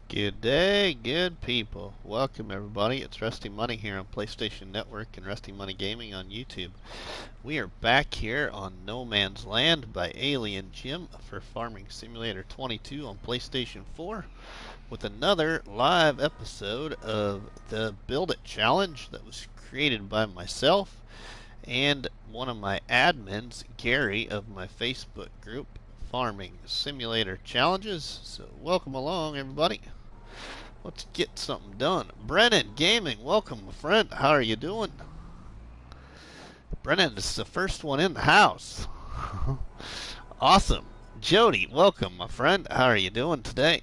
Good day, good people. Welcome everybody. It's RustyMoney here on PlayStation Network and RustyMoney Gaming on YouTube. We are back here on No Man's Land by Alien Jim for Farming Simulator 22 on PlayStation 4 with another live episode of the Build It Challenge that was created by myself and one of my admins, Gary, of my Facebook group, Farming Simulator Challenges. So welcome along everybody. Let's get something done. Brennan Gaming, welcome, my friend. How are you doing? Brennan is the first one in the house. Awesome. Jody, welcome, my friend. How are you doing today?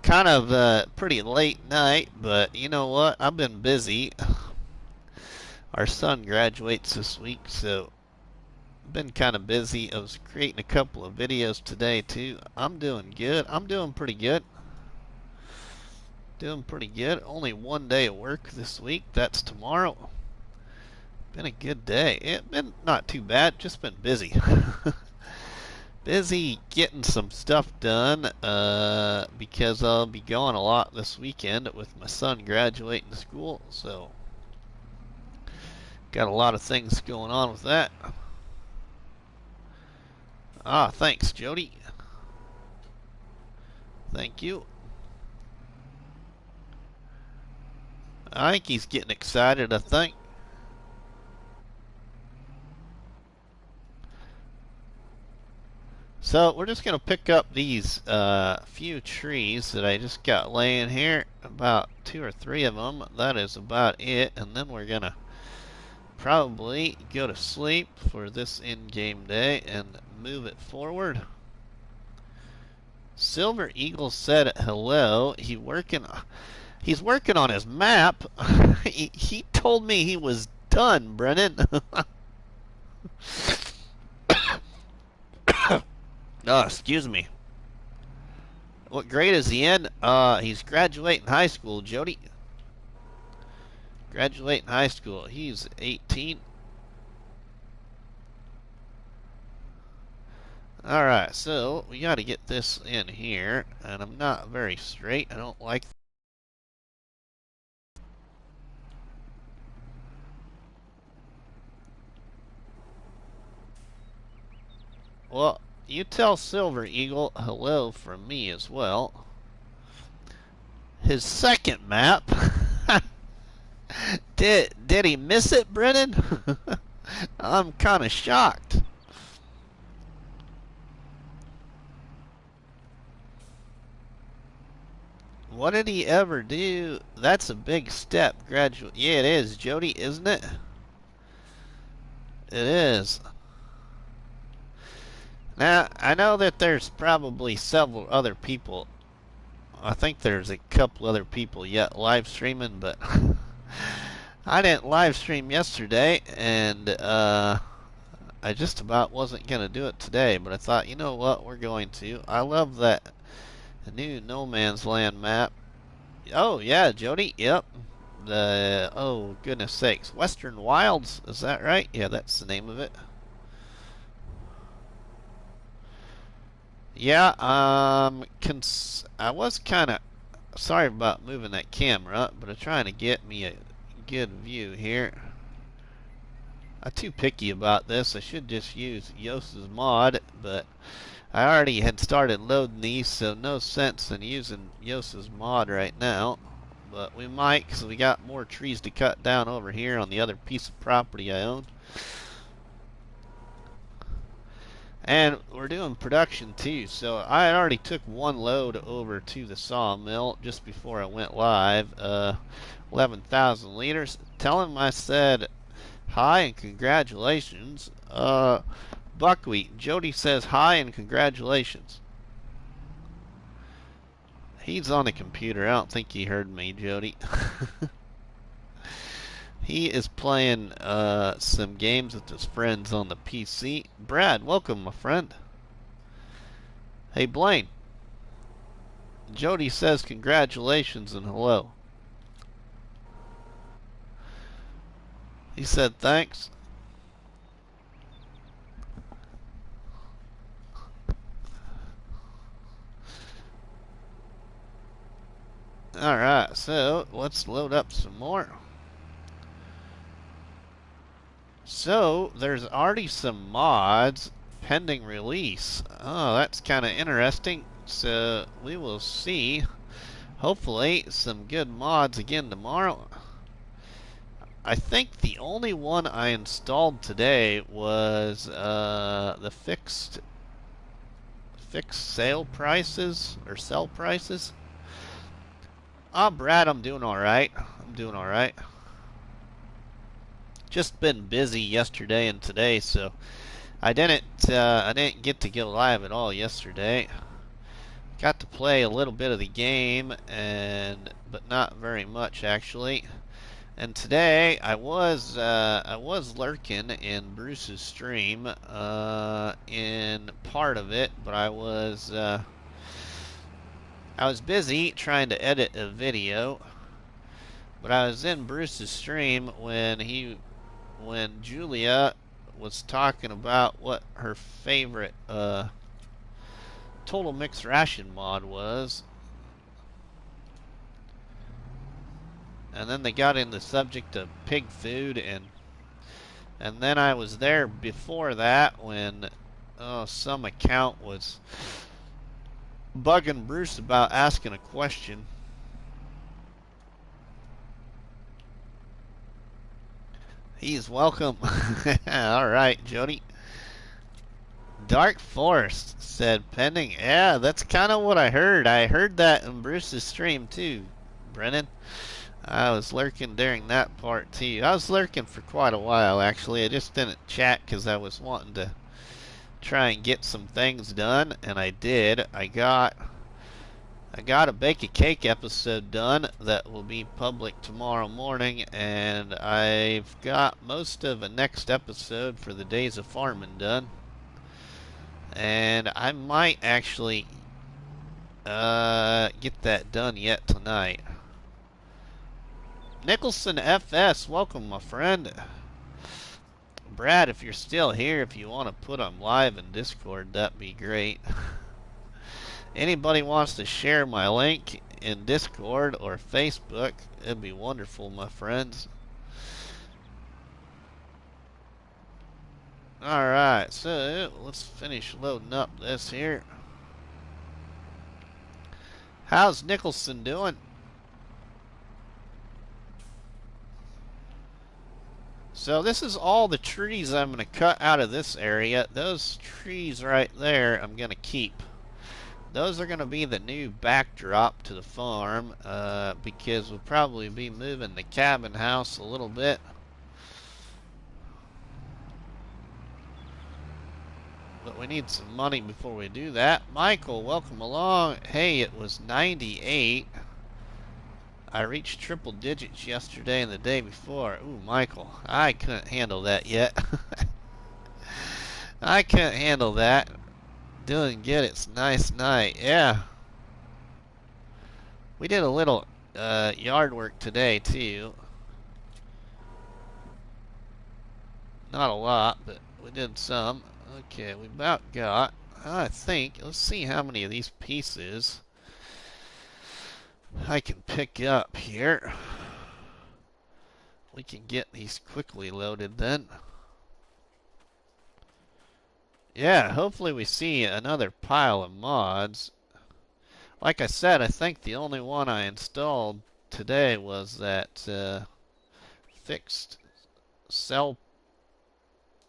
Kind of a pretty late night, but you know what? I've been busy. Our son graduates this week, so I've been kind of busy. I was creating a couple of videos today, too. I'm doing good. I'm doing pretty good. Doing pretty good. Only one day of work this week. That's tomorrow. Been a good day. It's been not too bad. Just been busy. Busy getting some stuff done because I'll be gone a lot this weekend with my son graduating school. So got a lot of things going on with that. Ah, thanks, Jody. Thank you. I think he's getting excited, I think. So we're just going to pick up these few trees that I just got laying here. About 2 or 3 of them. That is about it. And then we're going to probably go to sleep for this in-game day and move it forward. Silver Eagle said hello. He's working on his map. he told me he was done, Brennan. Oh, excuse me. What grade is he in? He's graduating high school, Jody. Graduating high school. He's 18. Alright, so we got to get this in here. And I'm not very straight. I don't like. Well, you tell Silver Eagle hello from me as well. His second map. Did he miss it, Brennan? I'm kind of shocked. What did he ever do? That's a big step. Graduate. Yeah, it is, Jody, isn't it? It is. Now, I know that there's probably several other people. I think there's a couple other people yet live streaming, but I didn't live stream yesterday, and I just about wasn't going to do it today, but I thought, you know what, we're going to. I love that new No Man's Land map. Oh, yeah, Jody, yep. Oh, goodness sakes, Western Wilds, is that right? Yeah, that's the name of it. Yeah, I was kind of sorry about moving that camera, but I'm trying to get me a good view here. I'm too picky about this. I should just use Yos's mod, but I already had started loading these, so no sense in using Yos's mod right now. But we might, because we got more trees to cut down over here on the other piece of property I own. And we're doing production too, so I already took one load over to the sawmill just before I went live. 11,000 liters. Tell him I said hi and congratulations. Buckwheat. Jody says hi and congratulations. He's on the computer. I don't think he heard me, Jody. He is playing some games with his friends on the PC. Brad, welcome, my friend. Hey, Blaine. Jody says congratulations and hello. He said thanks. Alright, so let's load up some more. So, there's already some mods pending release. Oh, that's kind of interesting. So, we will see, hopefully, some good mods again tomorrow. I think the only one I installed today was the fixed sale prices, or sell prices. Oh, Brad, I'm doing alright. I'm doing alright. Just been busy yesterday and today, so I didn't get to go live at all yesterday. Got to play a little bit of the game, but not very much actually. And today I was lurking in Bruce's stream in part of it, but I was busy trying to edit a video. But I was in Bruce's stream when Julia was talking about what her favorite total mixed ration mod was. And then they got in the subject of pig food, and then I was there before that when some account was bugging Bruce about asking a question. He's welcome. Alright, Jody. Dark Forest said pending. Yeah, that's kind of what I heard. I heard that in Bruce's stream too, Brennan. I was lurking during that part too. I was lurking for quite a while actually. I just didn't chat because I was wanting to try and get some things done, and I did. I got a Bake a Cake episode done that will be public tomorrow morning, and I've got most of a next episode for the Days of Farming done. And I might actually get that done yet tonight. Nicholson FS, welcome my friend. Brad, if you're still here, if you want to put them live in Discord, that'd be great. Anybody wants to share my link in Discord or Facebook, it'd be wonderful, my friends. Alright, so let's finish loading up this here. How's Nicholson doing? So this is all the trees I'm going to cut out of this area. Those trees right there I'm going to keep. Those are going to be the new backdrop to the farm because we'll probably be moving the cabin house a little bit. But we need some money before we do that. Michael, welcome along. Hey, it was 98. I reached triple digits yesterday and the day before. Ooh, Michael, I couldn't handle that yet. I couldn't handle that. Doing good, it's nice night. Yeah. We did a little yard work today, too. Not a lot, but we did some. Okay, we about got, I think, let's see how many of these pieces I can pick up here. We can get these quickly loaded then. Yeah, hopefully we see another pile of mods. Like I said, I think the only one I installed today was that fixed sell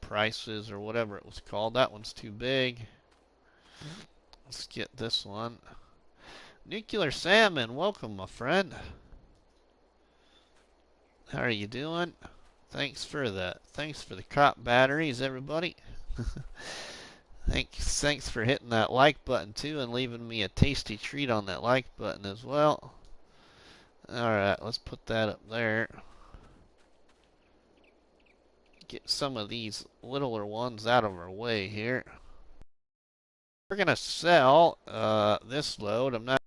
prices or whatever it was called. That one's too big. Let's get this one. Nuclear Salmon, welcome my friend. How are you doing? Thanks for the crop batteries, everybody. Thanks for hitting that like button too and leaving me a tasty treat on that like button as well. Alright, let's put that up there. Get some of these littler ones out of our way here. We're gonna sell this load. I'm not,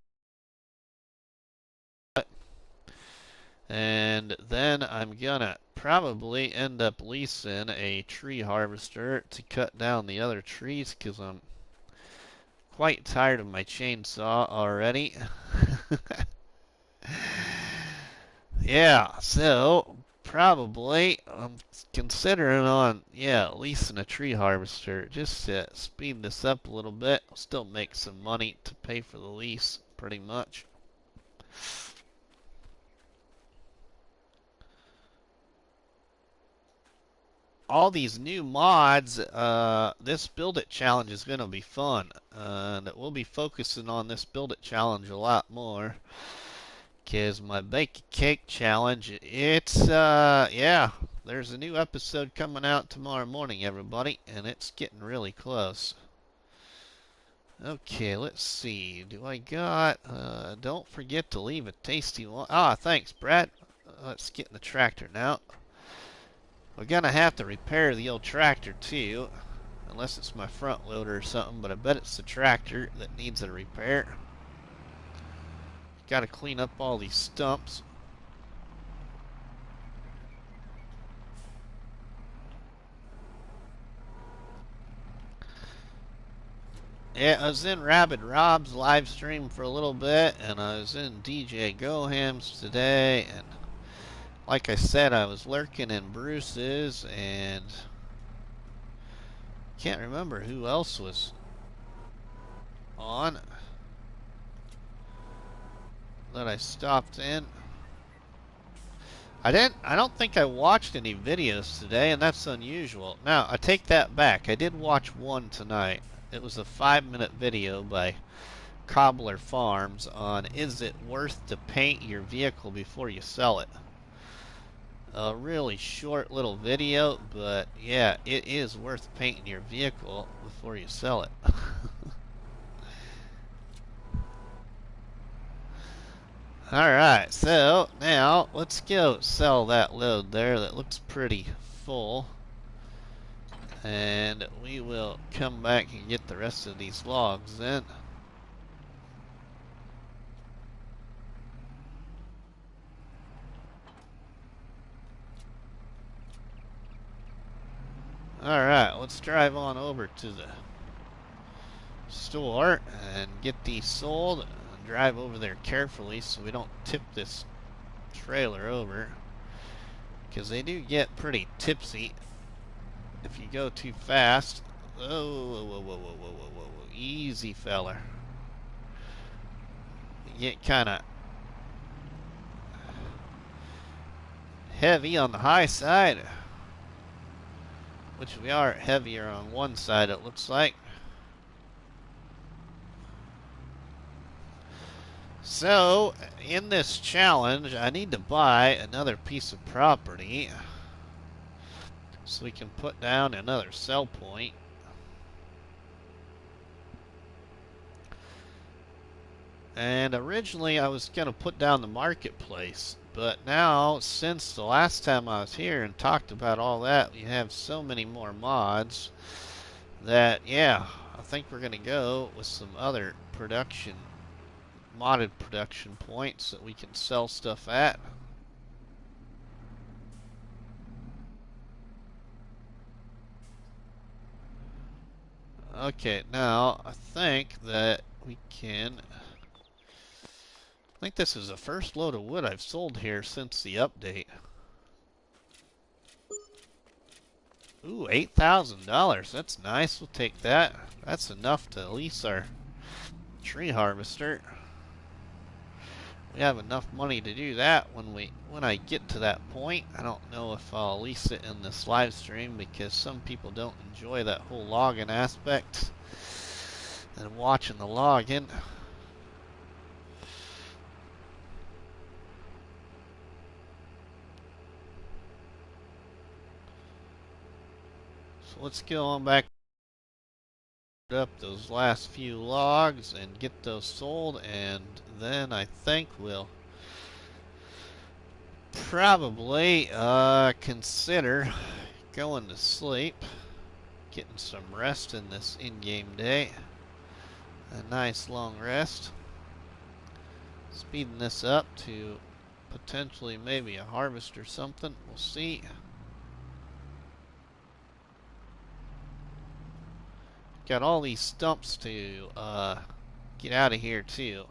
and then I'm gonna probably end up leasing a tree harvester to cut down the other trees because I'm quite tired of my chainsaw already. Yeah, so probably I'm considering on, yeah, leasing a tree harvester just to speed this up a little bit. Still make some money to pay for the lease, pretty much. All these new mods, this Build It Challenge is going to be fun. And we'll be focusing on this Build It Challenge a lot more. Because my Bake a Cake Challenge, it's, yeah, there's a new episode coming out tomorrow morning, everybody. And it's getting really close. Okay, let's see. Do I got, don't forget to leave a tasty one. Ah, thanks, Brad. Let's get in the tractor now. We're gonna have to repair the old tractor too, unless it's my front loader or something, but I bet it's the tractor that needs a repair. Gotta clean up all these stumps. Yeah, I was in Rabid Rob's live stream for a little bit, and I was in DJ Goham's today, and like I said, I was lurking in Bruce's, and can't remember who else was on that I stopped in. I don't think I watched any videos today, and that's unusual. Now, I take that back. I did watch one tonight. It was a 5-minute video by Cobbler Farms on is it worth to paint your vehicle before you sell it? A really short little video, but yeah, it is worth painting your vehicle before you sell it. Alright, so now let's go sell that load there. That looks pretty full. And we will come back and get the rest of these logs then. Alright, let's drive on over to the store and get these sold. And drive over there carefully so we don't tip this trailer over. Because they do get pretty tipsy if you go too fast. Oh, whoa, whoa, whoa, whoa, whoa, whoa, whoa. Easy, feller. You get kind of heavy on the high side, which we are heavier on one side, it looks like. So, in this challenge, I need to buy another piece of property so we can put down another sell point. And originally I was going to put down the marketplace, but now since the last time I was here and talked about all that, we have so many more mods that, yeah, I think we're going to go with some other modded production points that we can sell stuff at. Okay, now I think that we can... I think this is the first load of wood I've sold here since the update. Ooh, $8,000. That's nice. We'll take that. That's enough to lease our tree harvester. We have enough money to do that when I get to that point. I don't know if I'll lease it in this live stream because some people don't enjoy that whole logging aspect and watching the logging. So let's go on back up those last few logs and get those sold, and then I think we'll probably consider going to sleep, getting some rest in this in-game day. A nice long rest. Speeding this up to potentially maybe a harvest or something. We'll see. Got all these stumps to get out of here too.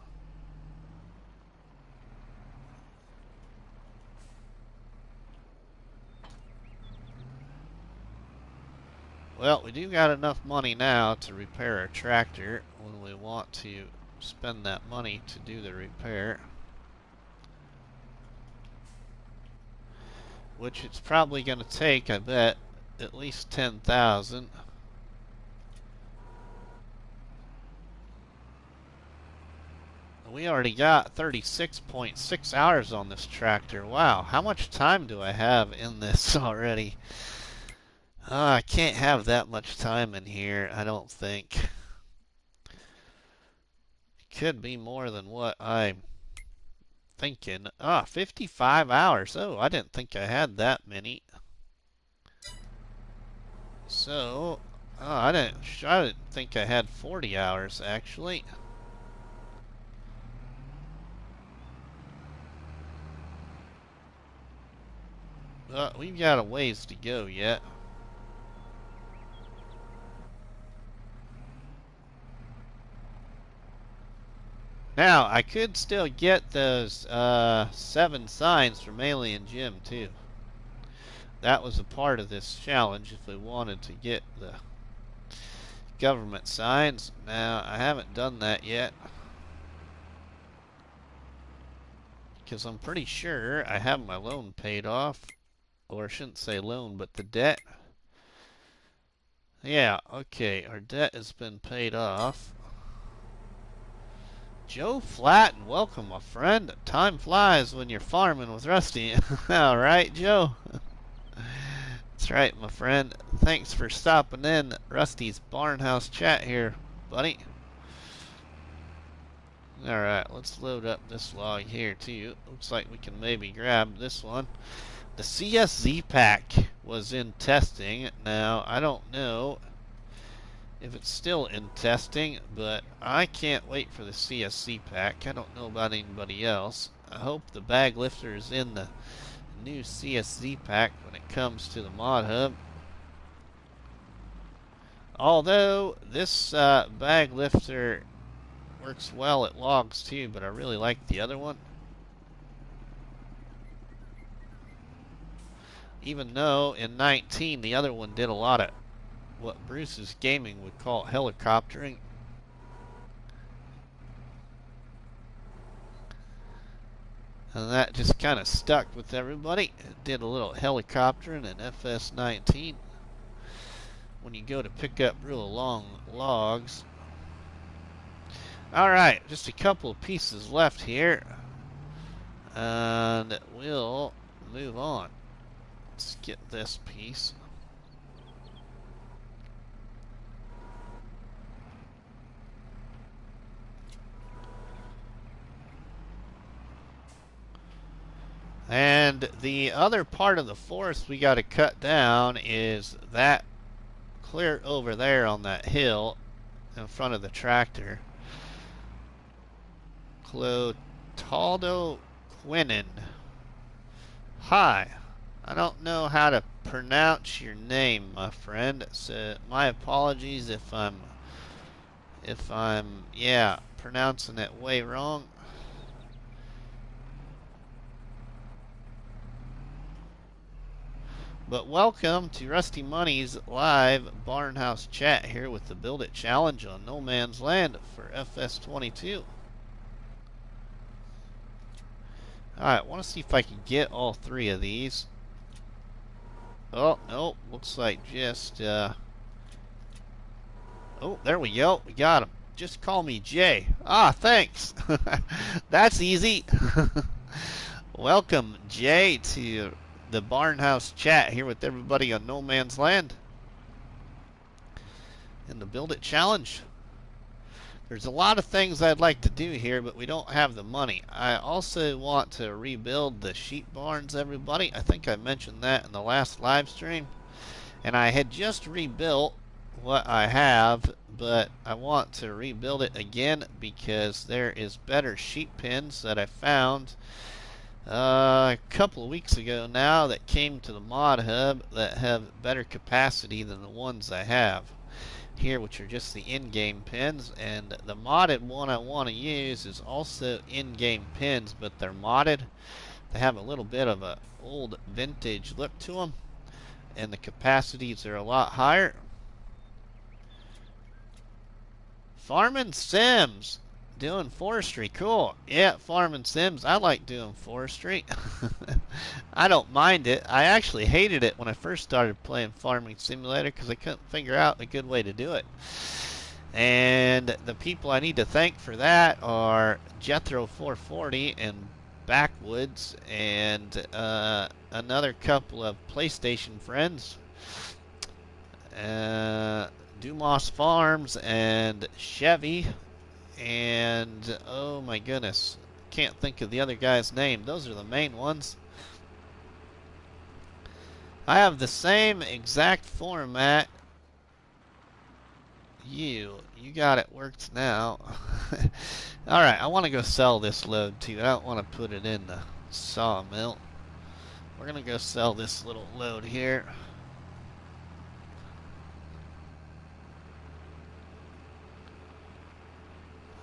Well, we do got enough money now to repair our tractor when we want to spend that money to do the repair. Which it's probably going to take, I bet, at least 10,000. We already got 36.6 hours on this tractor. Wow, how much time do I have in this already? I can't have that much time in here, I don't think. It could be more than what I'm thinking. 55 hours. Oh, I didn't think I had that many. So, I didn't think I had 40 hours actually. We've got a ways to go yet. Now, I could still get those 7 signs from Alien Jim too. That was a part of this challenge if we wanted to get the government signs. Now, I haven't done that yet, because I'm pretty sure I have my loan paid off. Or I shouldn't say loan, but the debt. Yeah, okay, our debt has been paid off. Joe Flatten, welcome, my friend. Time flies when you're farming with Rusty. All right, Joe. That's right, my friend. Thanks for stopping in Rusty's Barnhouse chat here, buddy. Alright, let's load up this log here, too. Looks like we can maybe grab this one. The CSZ pack was in testing. Now, I don't know if it's still in testing, but I can't wait for the CSC pack. I don't know about anybody else. I hope the bag lifter is in the new CSZ pack when it comes to the mod hub. Although this bag lifter works well at logs too, but I really like the other one. Even though in 19 the other one did a lot of what Bruce's Gaming would call helicoptering. And that just kind of stuck with everybody. It did a little helicoptering in FS19 when you go to pick up real long logs. Alright, just a couple of pieces left here, and we'll move on. Let's get this piece. And the other part of the forest we got to cut down is that clear over there on that hill in front of the tractor. Clotaldo Quinnen. Hi. I don't know how to pronounce your name, my friend. So my apologies if I'm pronouncing it way wrong. But welcome to Rusty Money's live Barnhouse chat here with the Build It Challenge on No Man's Land for FS22. Alright, I want to see if I can get all 3 of these. Oh, no, looks like just, oh, there we go, we got him. Just call me Jay. Ah, thanks. That's easy. Welcome, Jay, to the Barnhouse chat here with everybody on No Man's Land in the Build It Challenge. There's a lot of things I'd like to do here, but we don't have the money. I also want to rebuild the sheep barns, everybody. I think I mentioned that in the last live stream. And I had just rebuilt what I have, but I want to rebuild it again because there is better sheep pens that I found a couple of weeks ago now that came to the mod hub that have better capacity than the ones I have here, which are just the in-game pins. And the modded one I want to use is also in-game pins, but they're modded. They have a little bit of a old vintage look to them, and the capacities are a lot higher. Farming Sims. Doing forestry. Cool. Yeah, Farming Sims. I like doing forestry. I don't mind it. I actually hated it when I first started playing Farming Simulator because I couldn't figure out a good way to do it. And the people I need to thank for that are Jethro440 and Backwoods and another couple of PlayStation friends. Dumas Farms and Chevy. And oh my goodness, can't think of the other guy's name. Those are the main ones. I have the same exact format. You got it worked now. Alright, I want to go sell this load too. I don't want to put it in the sawmill. We're going to go sell this little load here.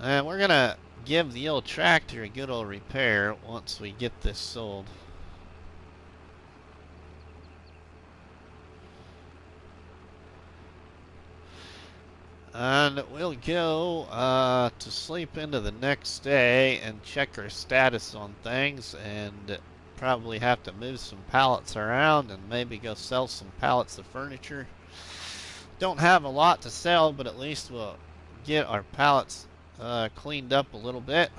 And we're going to give the old tractor a good old repair once we get this sold. And we'll go to sleep into the next day and check our status on things, and probably have to move some pallets around and maybe go sell some pallets of furniture. Don't have a lot to sell, but at least we'll get our pallets cleaned up a little bit.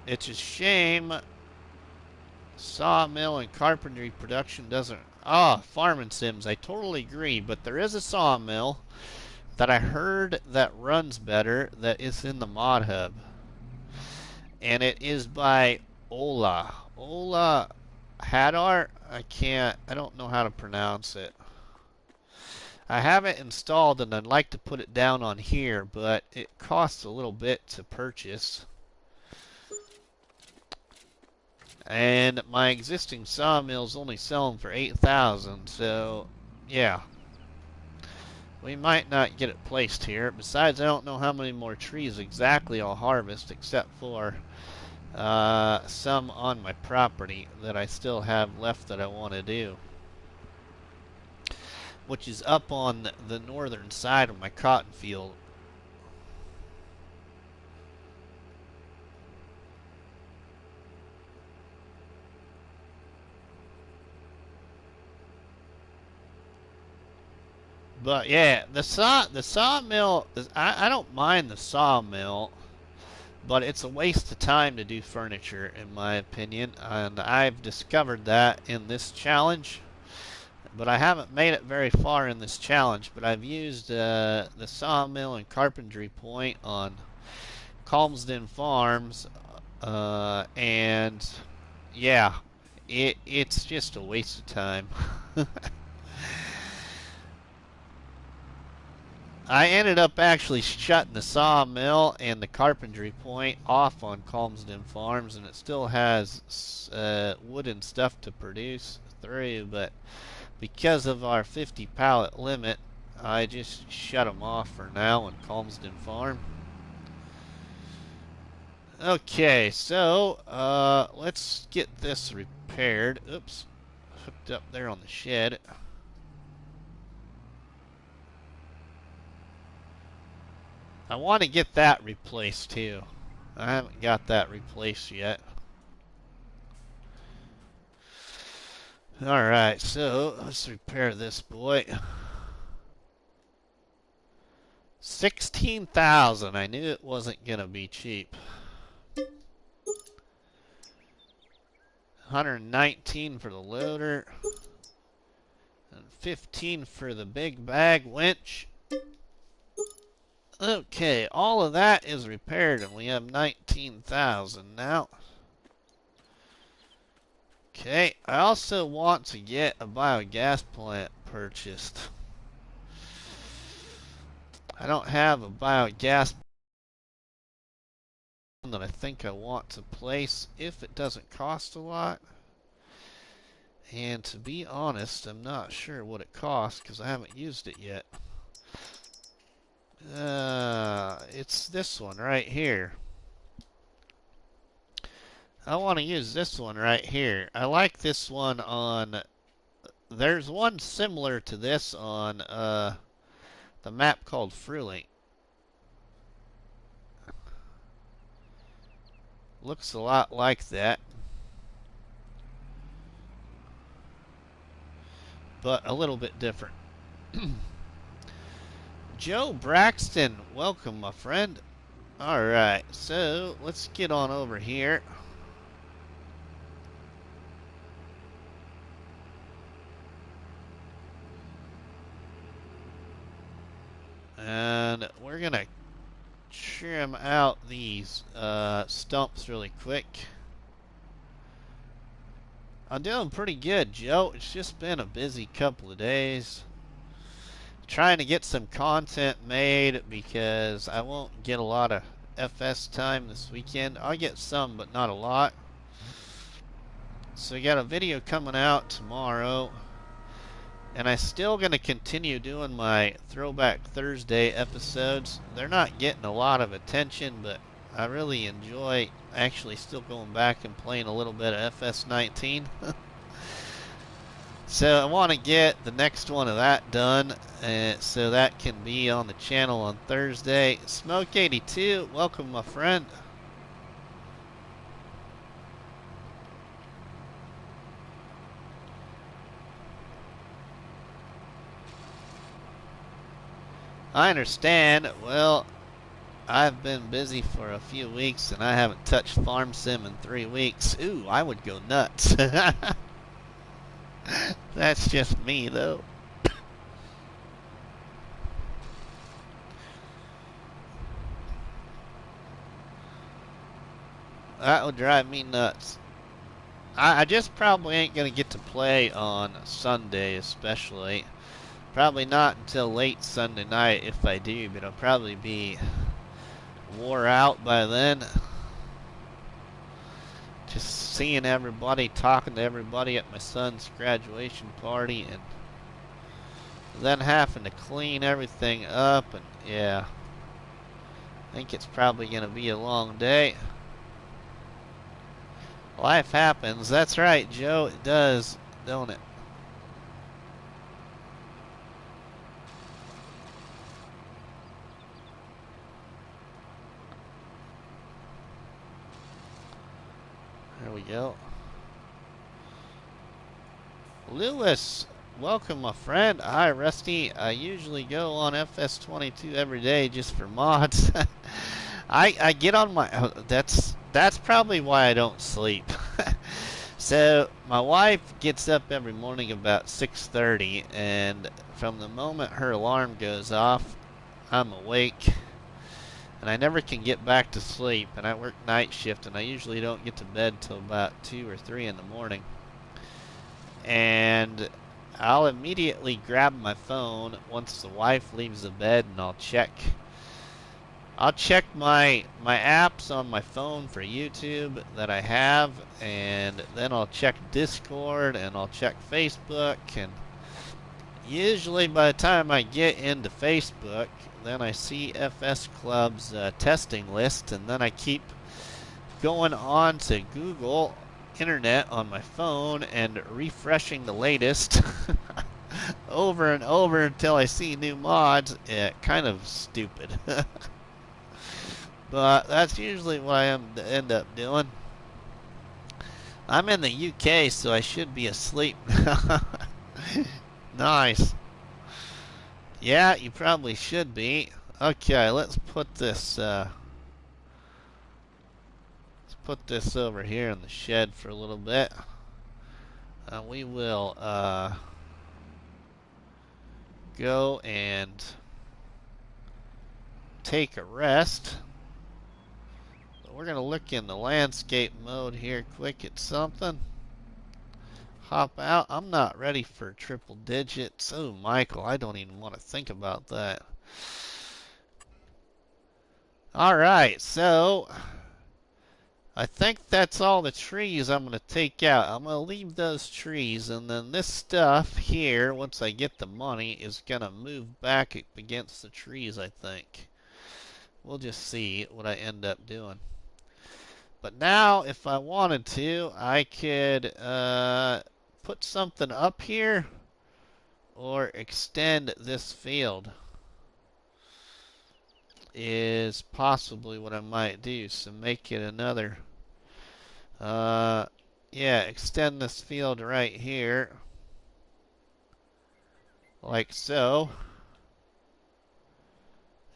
It's a shame sawmill and carpentry production doesn't... Farming Sims, I totally agree, but there is a sawmill that I heard that runs better that is in the mod hub. And it is by Ola. Ola Hadar? I don't know how to pronounce it. I have it installed and I'd like to put it down on here, but it costs a little bit to purchase. And my existing sawmill's only selling for 8,000, so yeah. We might not get it placed here. Besides, I don't know how many more trees exactly I'll harvest, except for some on my property that I still have left that I want to do, which is up on the northern side of my cotton field. But yeah, the sawmill, I don't mind the sawmill, but it's a waste of time to do furniture, in my opinion, and I've discovered that in this challenge. But I haven't made it very far in this challenge, but I've used the sawmill and carpentry point on Calmsden Farms, and yeah, it's just a waste of time. I ended up actually shutting the sawmill and the carpentry point off on Calmsden Farms, and it still has wood and stuff to produce through, but because of our 50 pallet limit, I just shut them off for now on Calmsden Farm. Okay, so let's get this repaired. Oops, hooked up there on the shed. I want to get that replaced too. I haven't got that replaced yet. Alright, so let's repair this boy. 16,000. I knew it wasn't going to be cheap. 119 for the loader. And 15 for the big bag winch. Okay, all of that is repaired, and we have 19,000 now. Okay, I also want to get a biogas plant purchased. I don't have a biogas plant that I think I want to place if it doesn't cost a lot. And to be honest, I'm not sure what it costs because I haven't used it yet. It's this one right here. I want to use this one right here. I like this one on... There's one similar to this on the the map called Fruling. Looks a lot like that, but a little bit different. Joe Braxton, welcome, my friend. Alright, so let's get on over here. And we're going to trim out these stumps really quick. I'm doing pretty good, Joe. It's just been a busy couple of days. Trying to get some content made because I won't get a lot of FS time this weekend. I'll get some, but not a lot. So we got a video coming out tomorrow. And I'm still going to continue doing my Throwback Thursday episodes. They're not getting a lot of attention, but I really enjoy actually still going back and playing a little bit of FS19. So I want to get the next one of that done, so that can be on the channel on Thursday. Smoke82, welcome, my friend. I understand. Well, I've been busy for a few weeks, and I haven't touched Farm Sim in 3 weeks. Ooh, I would go nuts. That's just me, though. That would drive me nuts. I just probably ain't going to get to play on Sunday, especially. Probably not until late Sunday night if I do, but I'll probably be wore out by then. Just seeing everybody, talking to everybody at my son's graduation party, and then having to clean everything up, and yeah. I think it's probably going to be a long day. Life happens. That's right, Joe. It does, don't it? There we go. Lewis, welcome, my friend. Hi, Rusty. I usually go on FS22 every day just for mods. I get on my... That's probably why I don't sleep. So, my wife gets up every morning about 6:30, and from the moment her alarm goes off, I'm awake. And I never can get back to sleep, and I work night shift, and I usually don't get to bed till about 2 or 3 in the morning. And I'll immediately grab my phone once the wife leaves the bed, and I'll check my apps on my phone for YouTube that I have, and then I'll check Discord, and I'll check Facebook, and usually by the time I get into Facebook, then I see FS Club's testing list, and then I keep going on to Google Internet on my phone and refreshing the latest over and over until I see new mods. Kind of stupid. But that's usually what I end up doing. I'm in the UK, so I should be asleep. Nice. Yeah, you probably should be. Okay, let's put this over here in the shed for a little bit. We will go and take a rest. We're going to look in the landscape mode here quick at something. Hop out. I'm not ready for triple digits. Oh, Michael, I don't even want to think about that. Alright, so I think that's all the trees I'm going to take out. I'm going to leave those trees, and then this stuff here, once I get the money, is going to move back against the trees, I think. We'll just see what I end up doing. But now, if I wanted to, I could put something up here or extend this field. is possibly what I might do. So make it another, yeah, extend this field right here, like so.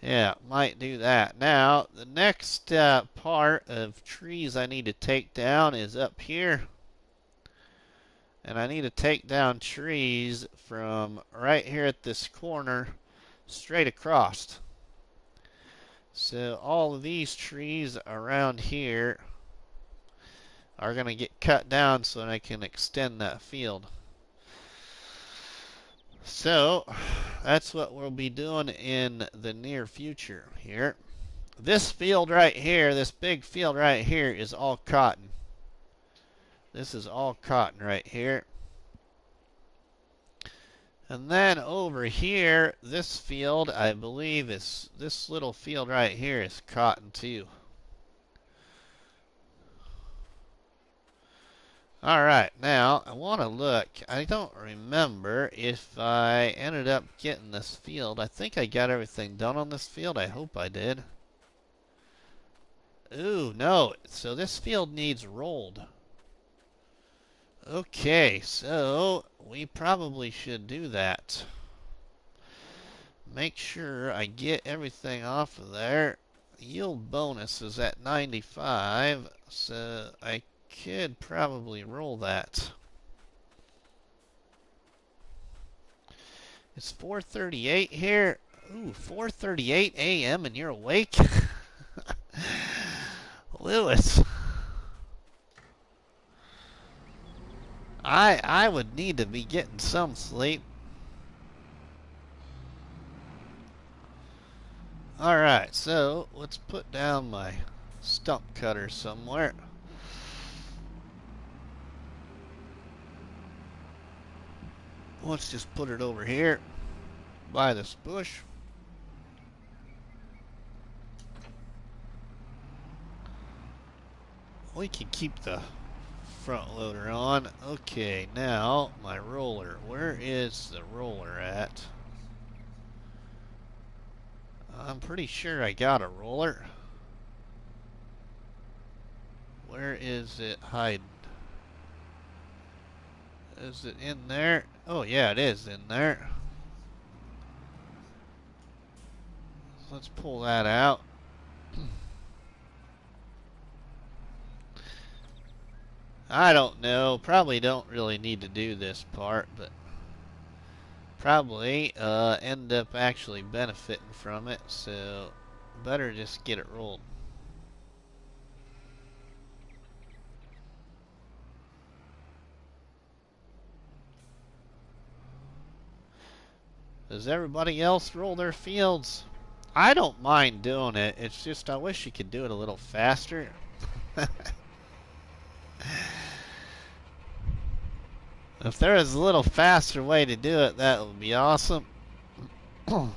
Yeah, might do that. Now, the next part of trees I need to take down is up here. And I need to take down trees from right here at this corner straight across. So all of these trees around here are going to get cut down so that I can extend that field. So that's what we'll be doing in the near future here. This field right here, this big field right here, is all cotton. This is all cotton right here. And then over here, this field, I believe, is this little field right here is cotton too. Alright, now I want to look. I don't remember if I ended up getting this field. I think I got everything done on this field. I hope I did. Ooh, no. So this field needs rolled. Okay, so we probably should do that. Make sure I get everything off of there. Yield bonus is at 95, so I could probably roll that. It's 4:38 here. Ooh, 4:38 a.m. and you're awake? Lewis. I would need to be getting some sleep. Alright, so let's put down my stump cutter somewhere. Let's just put it over here by this bush. We can keep the front loader on. Okay, now my roller. Where is the roller at? I'm pretty sure I got a roller. Where is it hiding? Is it in there? Oh yeah, it is in there. Let's pull that out. I don't know. Probably don't really need to do this part, but probably end up actually benefiting from it, so better just get it rolled. Does everybody else roll their fields? I don't mind doing it. It's just I wish you could do it a little faster. If there is a little faster way to do it, that would be awesome. We'll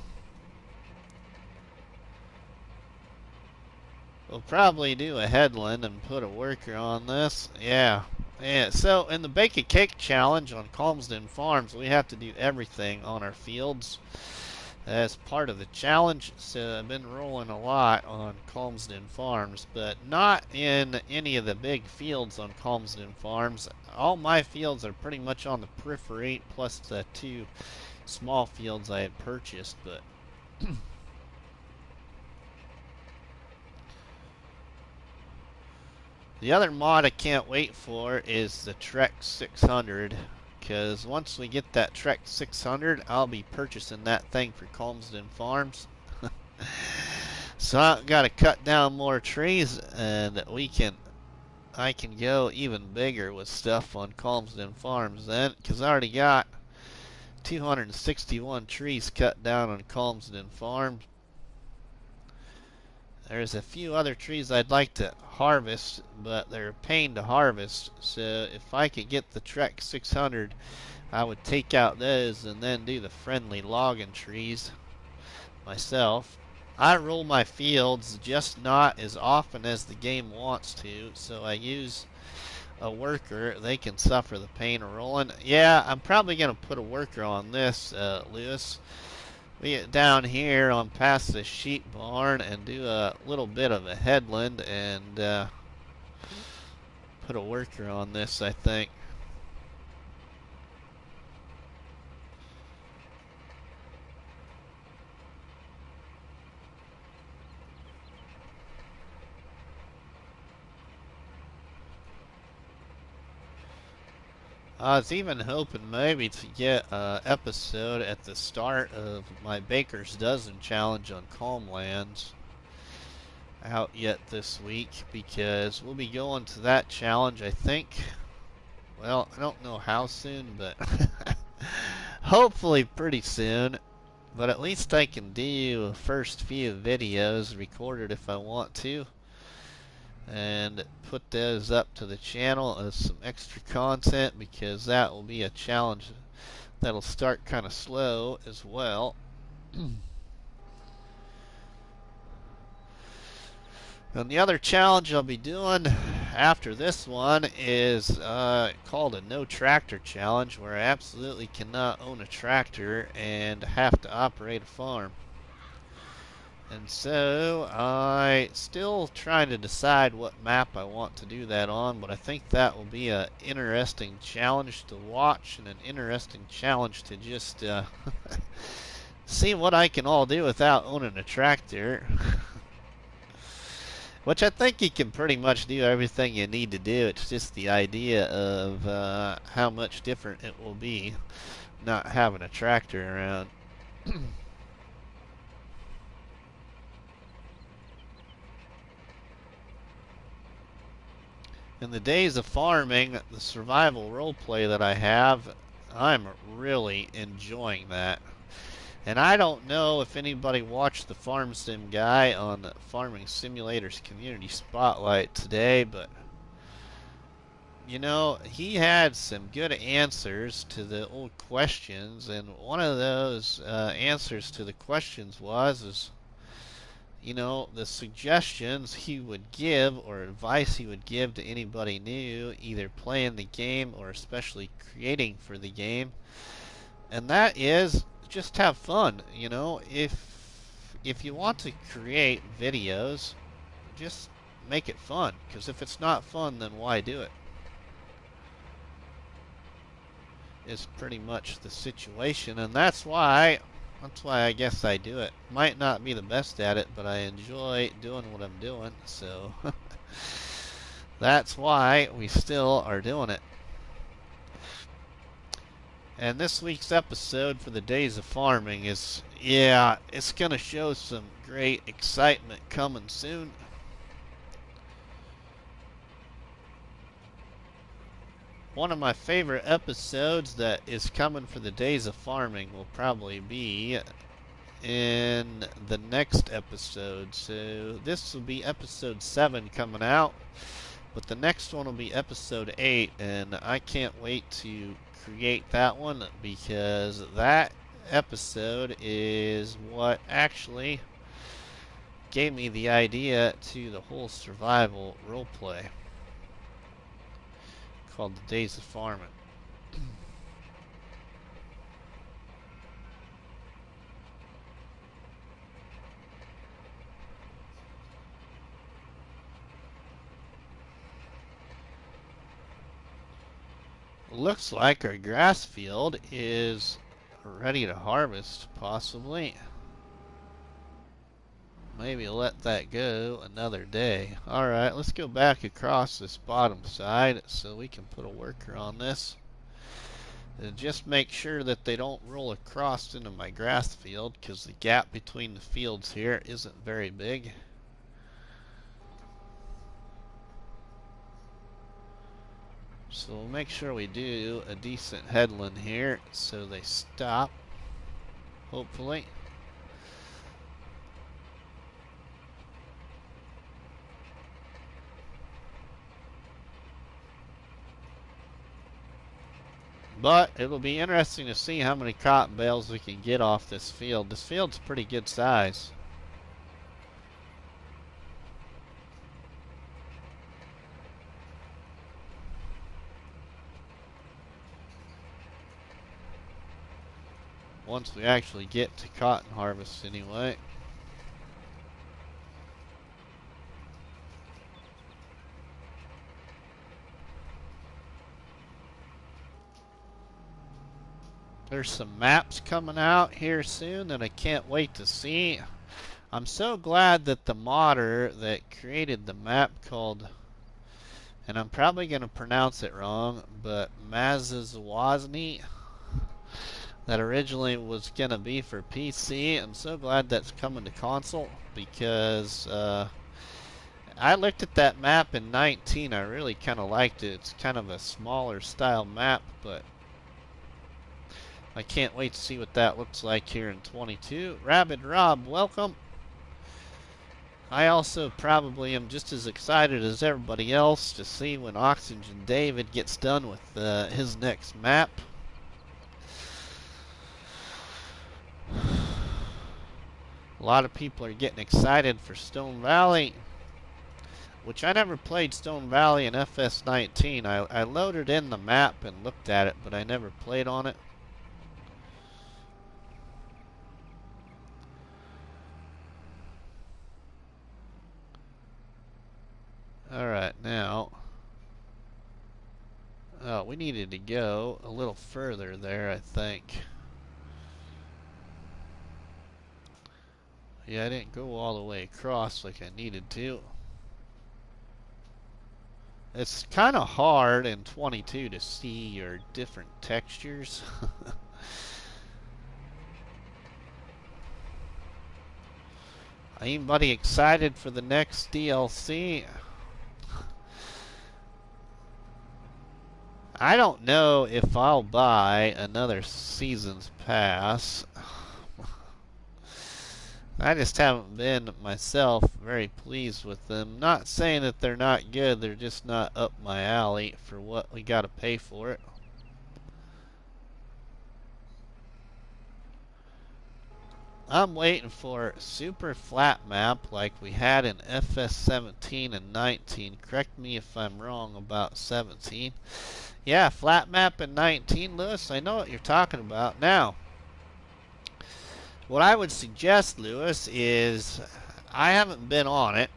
probably do a headland and put a worker on this. Yeah. Yeah. So in the Bake a Cake challenge on Calmsden Farms, we have to do everything on our fields as part of the challenge. So I've been rolling a lot on Calmsden Farms, but not in any of the big fields on Calmsden Farms. All my fields are pretty much on the periphery, plus the 2 small fields I had purchased, but the other mod I can't wait for is the Trek 600, because once we get that Trek 600, I'll be purchasing that thing for Calmsden Farms. So I've got to cut down more trees, and I can go even bigger with stuff on Calmsden Farms then, because I already got 261 trees cut down on Calmsden Farms. There's a few other trees I'd like to harvest, but they're a pain to harvest. So if I could get the Trek 600, I would take out those and then do the friendly logging trees myself. I roll my fields, just not as often as the game wants to, so I use a worker. They can suffer the pain of rolling. Yeah, I'm probably going to put a worker on this, Lewis. We get down here on past the sheep barn and do a little bit of a headland and put a worker on this, I think. I was even hoping maybe to get an episode at the start of my Baker's Dozen challenge on Calmlands out yet this week, because we'll be going to that challenge, I think. Well, I don't know how soon, but hopefully pretty soon. But at least I can do the first few videos recorded if I want to, and put those up to the channel as some extra content, because that will be a challenge that'll start kind of slow as well. And the other challenge I'll be doing after this one is called a no tractor challenge, where I absolutely cannot own a tractor and have to operate a farm. And so I still trying to decide what map I want to do that on, but I think that will be an interesting challenge to watch and an interesting challenge to just see what I can all do without owning a tractor. Which I think you can pretty much do everything you need to do. It's just the idea of how much different it will be not having a tractor around. In the days of farming, the survival roleplay that I have, I'm really enjoying that. And I don't know if anybody watched the Farm Sim guy on the Farming Simulators Community Spotlight today, but you know, he had some good answers to the old questions, and one of those answers to the questions was, you know, the suggestions he would give or advice he would give to anybody new, either playing the game or especially creating for the game. And that is just have fun. You know, if you want to create videos, just make it fun, because if it's not fun, then why do it? Is pretty much the situation, and that's why I guess I do it. Might not be the best at it, but I enjoy doing what I'm doing, so that's why we still are doing it. And this week's episode for the Days of Farming is, yeah, it's gonna show some great excitement coming soon. One of my favorite episodes that is coming for the Days of Farming will probably be in the next episode. So this will be episode 7 coming out, but the next one will be episode 8, and I can't wait to create that one, because that episode is what actually gave me the idea to the whole survival roleplay called the Days of Farming. Looks like our grass field is ready to harvest, possibly. Maybe let that go another day. Alright, let's go back across this bottom side so we can put a worker on this. And just make sure that they don't roll across into my grass field, because the gap between the fields here isn't very big. So we'll make sure we do a decent headland here so they stop, hopefully. But it'll be interesting to see how many cotton bales we can get off this field. This field's pretty good size. once we actually get to cotton harvest anyway. There's some maps coming out here soon that I can't wait to see. I'm so glad that the modder that created the map called, and I'm probably going to pronounce it wrong, but Mazazwazny, that originally was going to be for PC. I'm so glad that's coming to console, because I looked at that map in 19. I really kind of liked it. It's kind of a smaller style map, but I can't wait to see what that looks like here in 22. Rabid Rob, welcome. I also probably am just as excited as everybody else to see when Oxygen David gets done with his next map. A lot of people are getting excited for Stone Valley, which I never played Stone Valley in FS19. I loaded in the map and looked at it, but I never played on it. Alright, now, we needed to go a little further there, I think. Yeah, I didn't go all the way across like I needed to. It's kind of hard in 22 to see your different textures. Anybody excited for the next DLC? I don't know if I'll buy another season's pass. I just haven't been myself very pleased with them. Not saying that they're not good, they're just not up my alley for what we gotta pay for it. I'm waiting for a super flat map like we had in FS17 and 19. Correct me if I'm wrong about 17. Yeah, flat map in 19, Lewis. I know what you're talking about. Now, what I would suggest, Lewis, is I haven't been on it.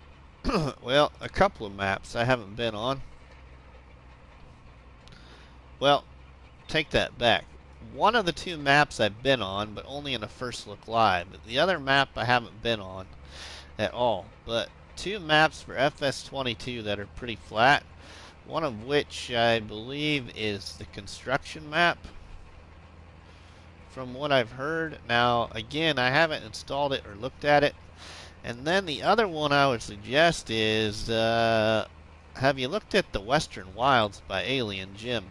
Well, a couple of maps I haven't been on. Well, take that back. One of the two maps I've been on, but only in a first look live. But the other map I haven't been on at all. But two maps for FS22 that are pretty flat. One of which I believe is the construction map, from what I've heard. Now, again, I haven't installed it or looked at it. And then the other one I would suggest is, have you looked at the Western Wilds by Alien Jim?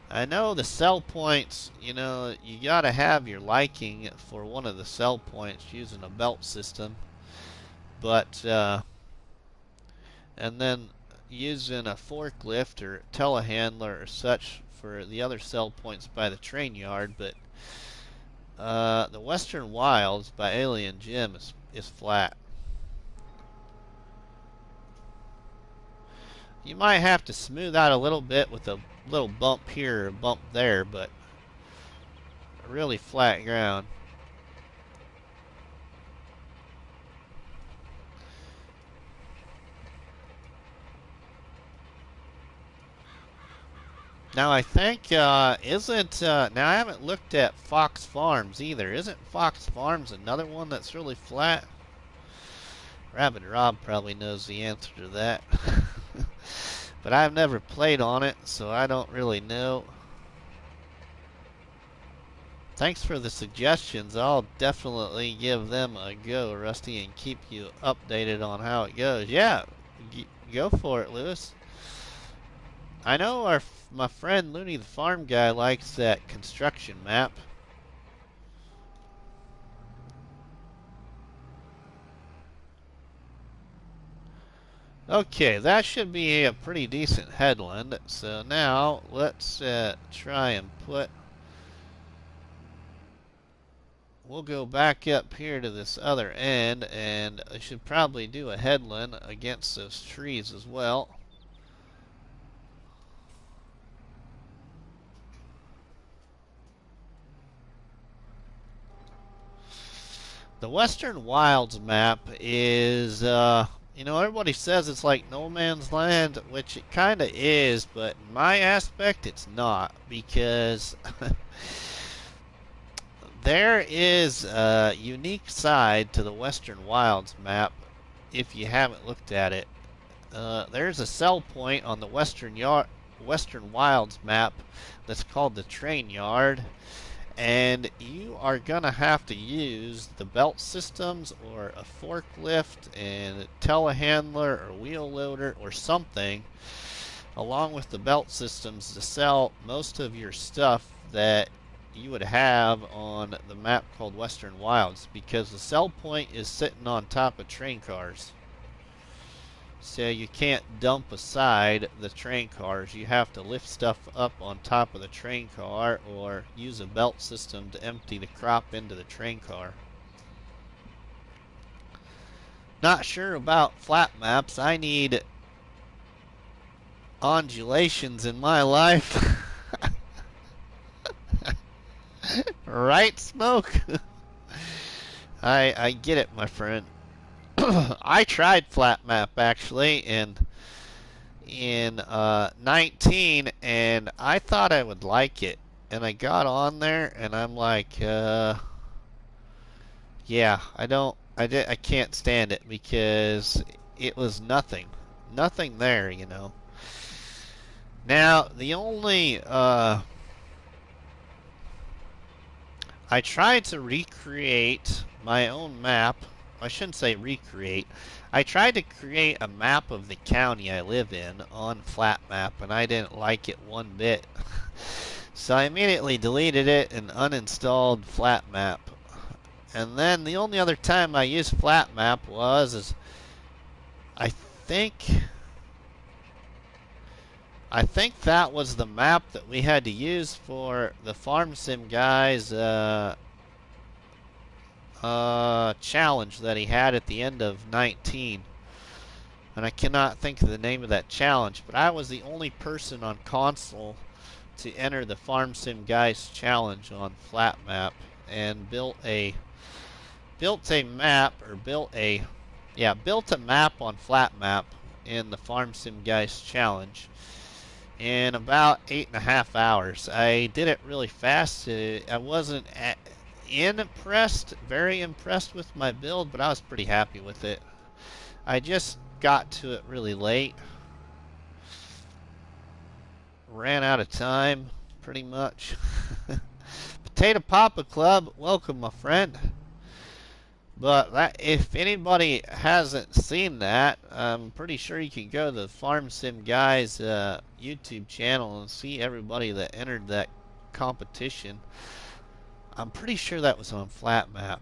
I know the sell points, you know, you gotta have your liking for one of the sell points using a belt system. But, and then using a forklift or telehandler or such for the other sell points by the train yard. But the Western Wilds by Alien Jim is flat. You might have to smooth out a little bit with a little bump here or a bump there, but really flat ground. Now I think, now I haven't looked at Fox Farms either. Isn't Fox Farms another one that's really flat? Rabbit Rob probably knows the answer to that. But I've never played on it, so I don't really know. Thanks for the suggestions. I'll definitely give them a go, Rusty, and keep you updated on how it goes. Yeah, go for it, Lewis. I know my friend Looney the Farm Guy likes that construction map. Okay, that should be a pretty decent headland. So now let's try and we'll go back up here to this other end, and I should probably do a headland against those trees as well. The Western Wilds map is, you know, everybody says it's like no man's land, which it kind of is, but in my aspect, it's not, because there is a unique side to the Western Wilds map if you haven't looked at it. There's a sell point on the Western Wilds map that's called the train yard, and you are gonna have to use the belt systems or a forklift and a telehandler or wheel loader or something along with the belt systems to sell most of your stuff that you would have on the map called Western Wilds, because the sell point is sitting on top of train cars. So you can't dump aside the train cars. You have to lift stuff up on top of the train car or use a belt system to empty the crop into the train car. Not sure about flat maps. I need undulations in my life. Right, Smoke? I get it, my friend. I tried flat map actually in 19, and I thought I would like it, and I got on there and I'm like, yeah, I can't stand it because it was nothing there, you know. Now the only I tried to recreate my own map. I shouldn't say recreate. I tried to create a map of the county I live in on flat map, and I didn't like it one bit. So I immediately deleted it and uninstalled flat map. And then the only other time I used flat map was I think that was the map that we had to use for the Farm Sim guys challenge that he had at the end of 19. And I cannot think of the name of that challenge, but I was the only person on console to enter the Farm Sim guys challenge on flat map, and built a map on flat map in the Farm Sim guys challenge in about 8.5 hours. I did it really fast. I wasn't very impressed with my build, but I was pretty happy with it. I just got to it really late. Ran out of time, pretty much. Potato Papa Club, welcome, my friend. But if anybody hasn't seen that, I'm pretty sure you can go to the Farm Sim Guys YouTube channel and see everybody that entered that competition. I'm pretty sure that was on flat map,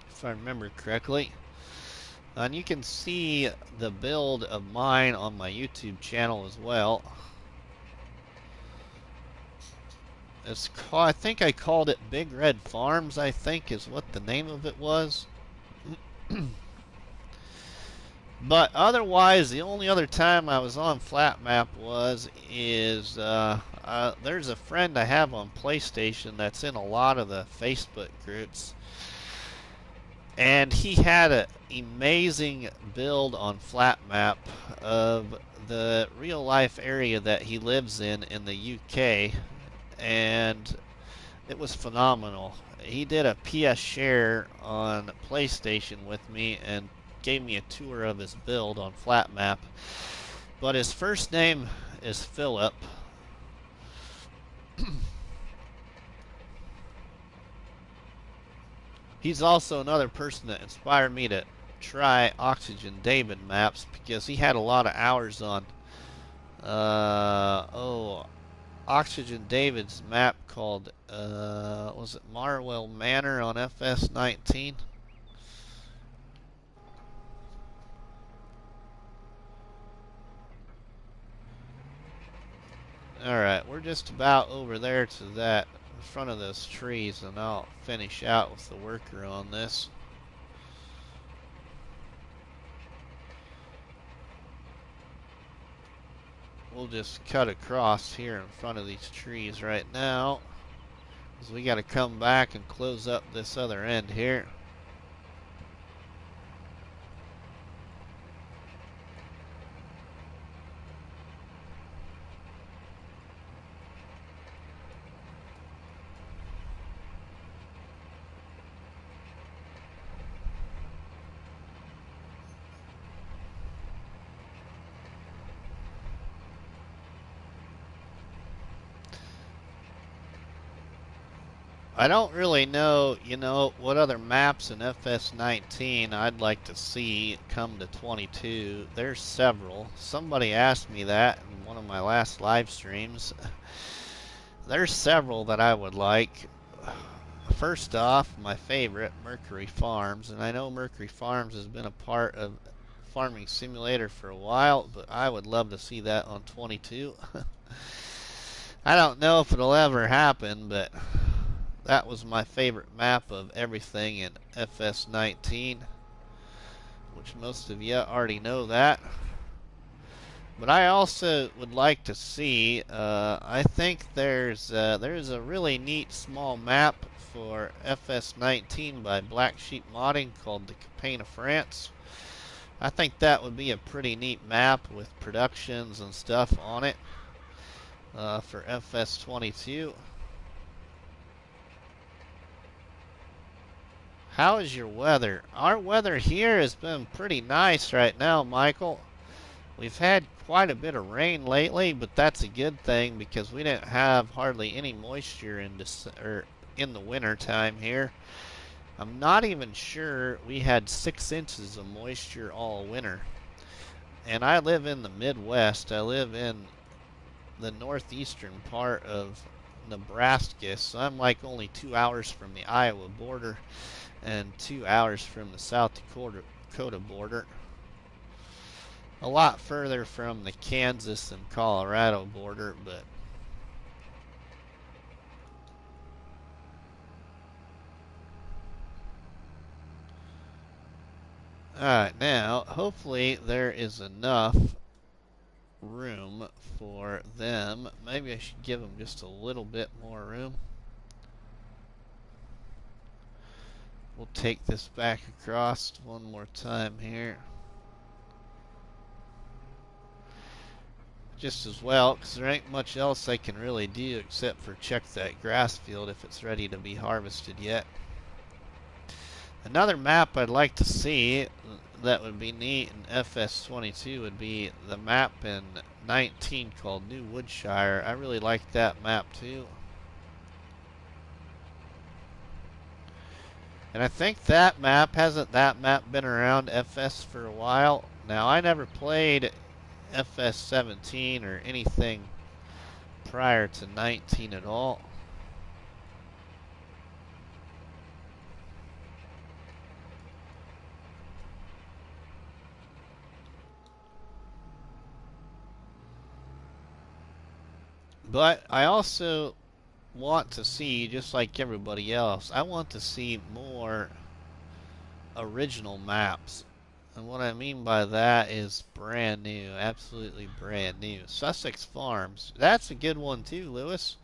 if I remember correctly. And you can see the build of mine on my YouTube channel as well. I think I called it Big Red Farms, I think is what the name of it was. But otherwise, the only other time I was on flat map is there's a friend I have on PlayStation that's in a lot of the Facebook groups, and he had an amazing build on flat map of the real life area that he lives in the UK, and it was phenomenal. He did a PS share on PlayStation with me and gave me a tour of his build on flat map. But his first name is Philip. He's also another person that inspired me to try Oxygen David maps, because he had a lot of hours on Oxygen David's map called was it Marwell Manor on FS19? Alright, we're just about over there to that in front of those trees, and I'll finish out with the worker on this. We'll just cut across here in front of these trees right now. So we got to come back and close up this other end here. I don't really know, what other maps in FS19 I'd like to see come to 22. There's several. Somebody asked me that in one of my last live streams. There's several that I would like. First off, my favorite, Mercury Farms. And I know Mercury Farms has been a part of Farming Simulator for a while, but I would love to see that on 22. I don't know if it'll ever happen, but that was my favorite map of everything in FS19, which most of you already know that. But I also would like to see, I think there's a really neat small map for FS19 by Black Sheep Modding called the Campaign of France. I think that would be a pretty neat map with productions and stuff on it for FS22. How is your weather? Our weather here has been pretty nice right now, Michael. We've had quite a bit of rain lately, but that's a good thing because we didn't have hardly any moisture in the winter time here. I'm not even sure we had 6 inches of moisture all winter. And I live in the Midwest. I live in the northeastern part of Nebraska, so I'm like only 2 hours from the Iowa border and 2 hours from the South Dakota border. A lot further from the Kansas and Colorado border, but alright, now hopefully there is enough room for them. Maybe I should give them just a little bit more room. We'll take this back across one more time here. Just as well, because there ain't much else I can really do except for check that grass field if it's ready to be harvested yet. Another map I'd like to see that would be neat in FS22 would be the map in 19 called New Woodshire. I really like that map too. And I think hasn't that map been around FS for a while? Now, I never played FS17 or anything prior to 19 at all. But I also want to see, just like everybody else, I want to see more original maps. And what I mean by that is brand new, absolutely brand new. Sussex Farms, that's a good one too, Lewis.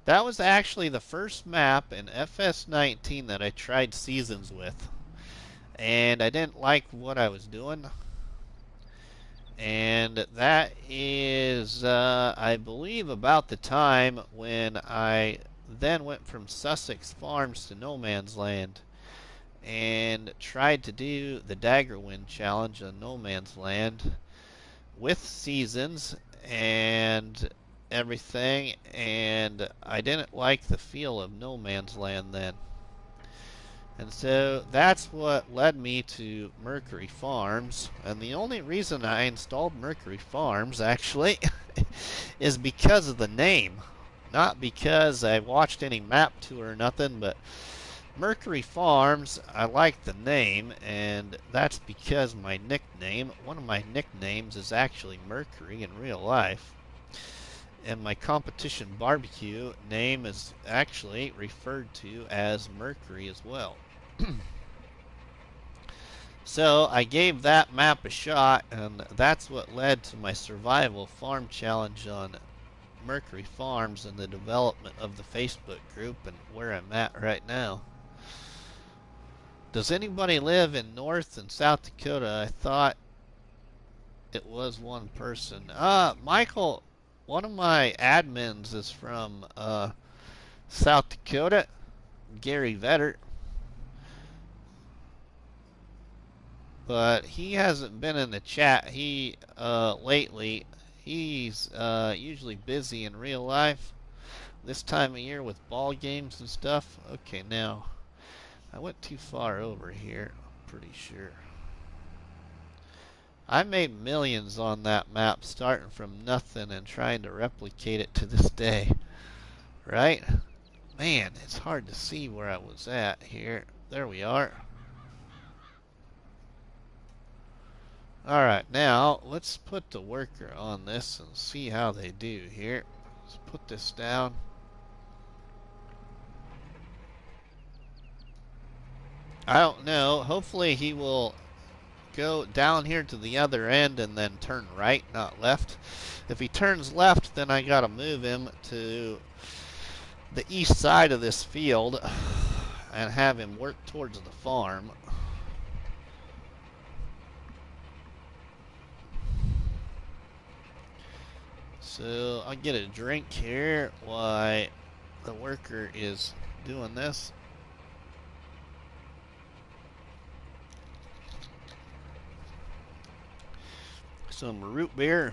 That was actually the first map in FS19 that I tried seasons with. And I didn't like what I was doing. And that is, I believe, about the time when I then went from Sussex Farms to No Man's Land and tried to do the Daggerwind challenge on No Man's Land with seasons and everything, and I didn't like the feel of No Man's Land then. And so that's what led me to Mercury Farms. And the only reason I installed Mercury Farms, actually, is because of the name. Not because I watched any map tour or nothing, but Mercury Farms, I like the name, and that's because my nickname, one of my nicknames is actually Mercury in real life. And my competition barbecue name is actually referred to as Mercury as well. So I gave that map a shot, and that's what led to my survival farm challenge on Mercury Farms and the development of the Facebook group and where I'm at right now. Does anybody live in North and South Dakota? I thought it was one person. Michael, one of my admins is from South Dakota, Gary Vetter. But he hasn't been in the chat. He lately. He's usually busy in real life this time of year with ball games and stuff. Okay, now I went too far over here, I'm pretty sure. I made millions on that map starting from nothing and trying to replicate it to this day. Right? Man, it's hard to see where I was at here. There we are. Alright, now let's put the worker on this and see how they do here. Let's put this down. I don't know. Hopefully he will go down here to the other end and then turn right, not left. If he turns left, then I gotta move him to the east side of this field and have him work towards the farm. So I'll get a drink here while the worker is doing this. Some root beer.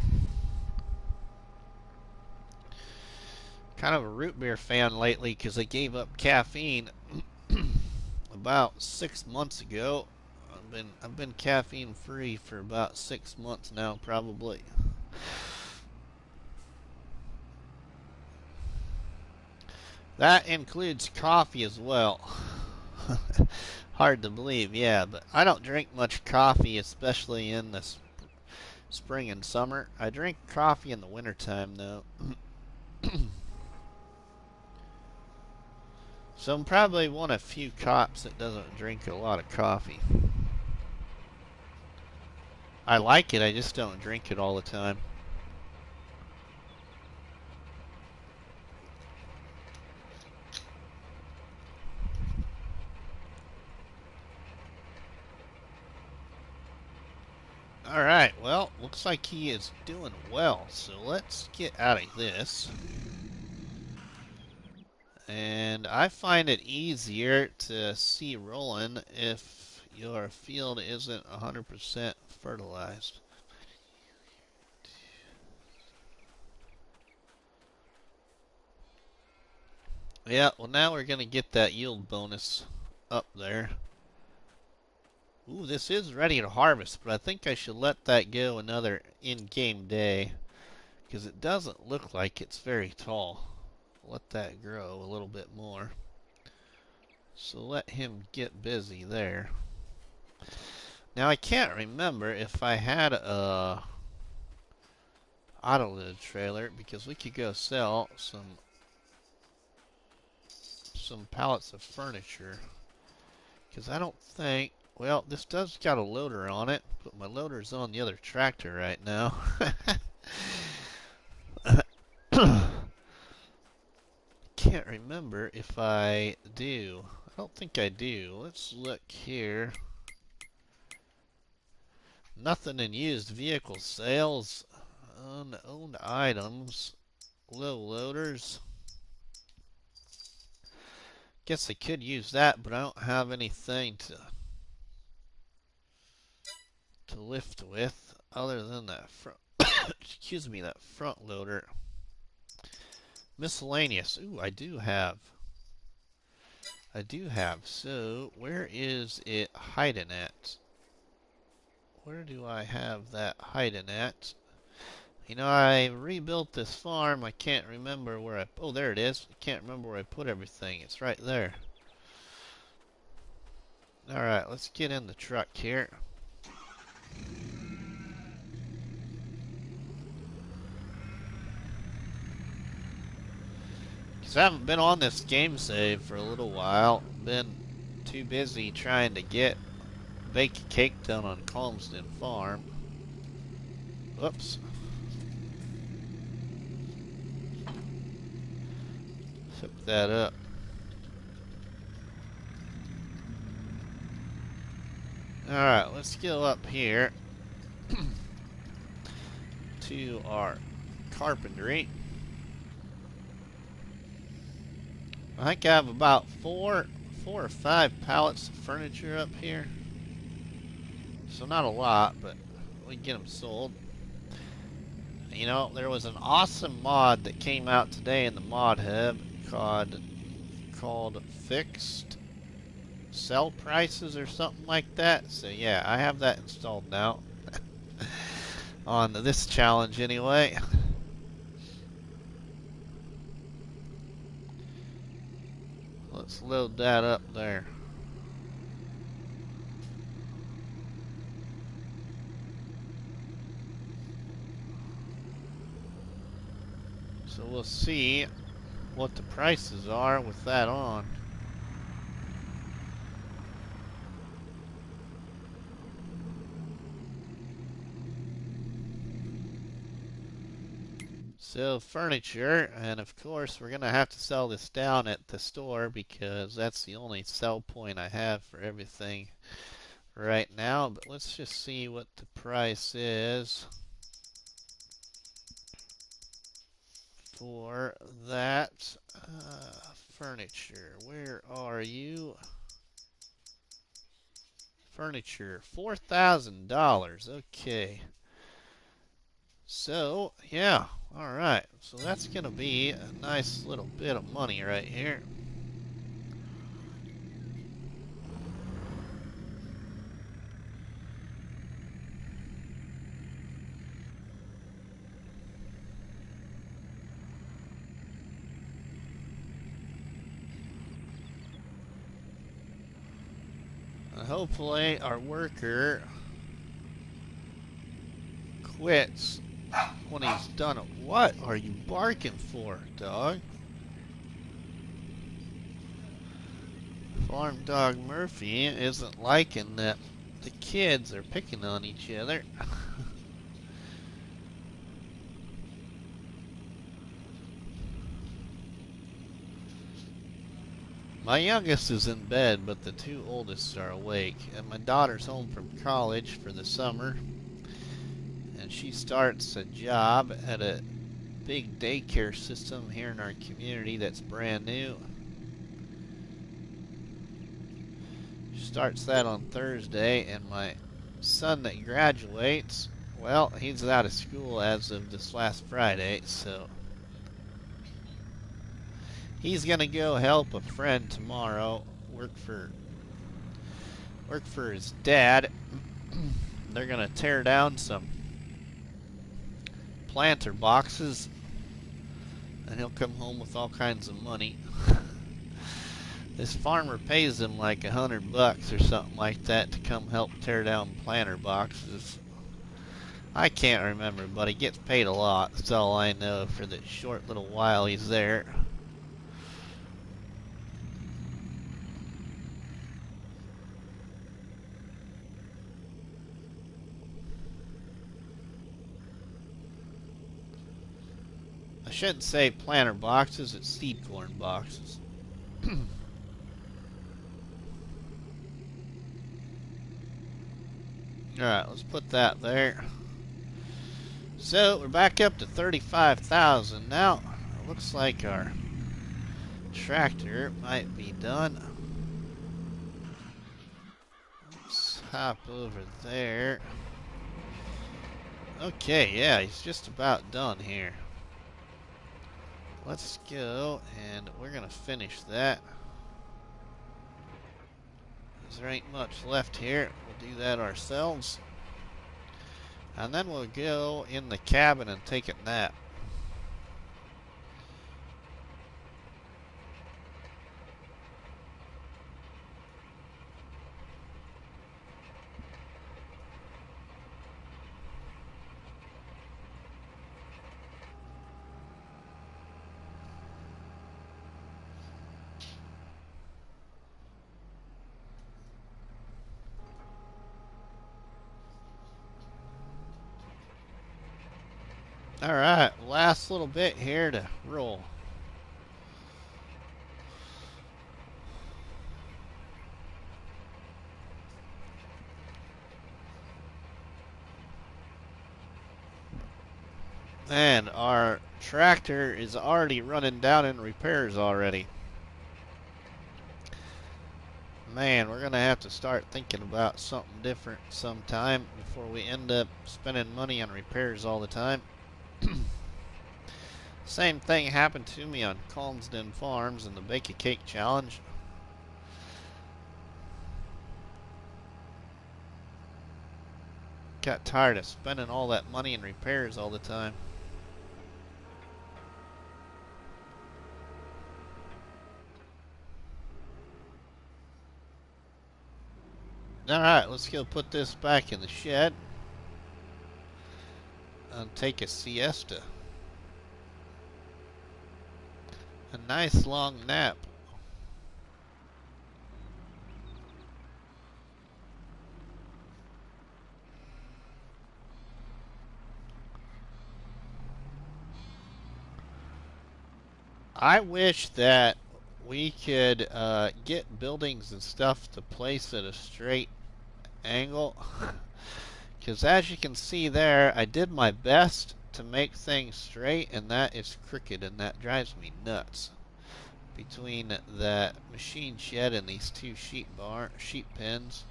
Kind of a root beer fan lately because I gave up caffeine about 6 months ago. I've been caffeine free for about 6 months now, probably. That includes coffee as well. Hard to believe, yeah, but I don't drink much coffee, especially in the spring and summer. I drink coffee in the wintertime, though. So I'm probably one of few cops that doesn't drink a lot of coffee. I like it, I just don't drink it all the time. Alright, well, looks like he is doing well, so let's get out of this. And I find it easier to see rolling if your field isn't 100% fertilized. Yeah, well now we're going to get that yield bonus up there. Ooh, this is ready to harvest, but I think I should let that go another in-game day, because it doesn't look like it's very tall. Let that grow a little bit more. So let him get busy there. Now I can't remember if I had a auto-load trailer, because we could go sell some pallets of furniture. Because I don't think... Well, this does got a loader on it, but my loader's on the other tractor right now. Can't remember if I do. I don't think I do. Let's look here. Nothing in used vehicle sales. Unowned items. Low loaders. Guess I could use that, but I don't have anything to lift with other than that front excuse me, that front loader. Miscellaneous. Ooh, I do have. So where is it hiding at? Where do I have that hiding at? You know, I rebuilt this farm. I can't remember where I... Oh, there it is. I can't remember where I put everything. It's right there. Alright, let's get in the truck here. Because I haven't been on this game save for a little while. Been too busy trying to bake a cake done on Calmsden Farm. Whoops. Took that up. Alright, let's go up here to our carpentry. I think I have about four or five pallets of furniture up here. So not a lot, but we can get them sold. You know, there was an awesome mod that came out today in the mod hub called Fixed Sell Prices or something like that. So yeah, I have that installed now. On this challenge anyway. Let's load that up there. So we'll see what the prices are with that on. So furniture, and of course we're gonna have to sell this down at the store because that's the only sell point I have for everything right now. But let's just see what the price is for that furniture. Where are you? Furniture, $4,000. Okay. So, yeah, alright. So that's going to be a nice little bit of money right here. And hopefully our worker quits when he's done it. What are you barking for, dog? Farm dog Murphy isn't liking that the kids are picking on each other. My youngest is in bed, but the two oldest are awake. And my daughter's home from college for the summer. And she starts a job at a big daycare system here in our community that's brand new. She starts that on Thursday, and my son that graduates, well, he's out of school as of this last Friday, so he's gonna go help a friend tomorrow, work for his dad. They're gonna tear down some planter boxes, and he'll come home with all kinds of money. This farmer pays him like $100 or something like that to come help tear down planter boxes. I can't remember, but he gets paid a lot. That's all I know for the short little while he's there. I shouldn't say planter boxes, it's seed corn boxes. Alright, let's put that there. So, we're back up to 35,000 now. It looks like our tractor might be done. Let's hop over there. Okay, yeah, he's just about done here. Let's go, and we're going to finish that. There ain't much left here. We'll do that ourselves. And then we'll go in the cabin and take a nap. Alright, last little bit here to roll. And our tractor is already running down in repairs already. Man, we're going to have to start thinking about something different sometime before we end up spending money on repairs all the time. Same thing happened to me on Colmsden Farms in the Bake a Cake Challenge. Got tired of spending all that money in repairs all the time. Alright, let's go put this back in the shed and take a siesta. A nice long nap. I wish that we could get buildings and stuff to place at a straight angle. Because as you can see there, I did my best to make things straight, and that is crooked, and that drives me nuts. Between that machine shed and these two sheep pens.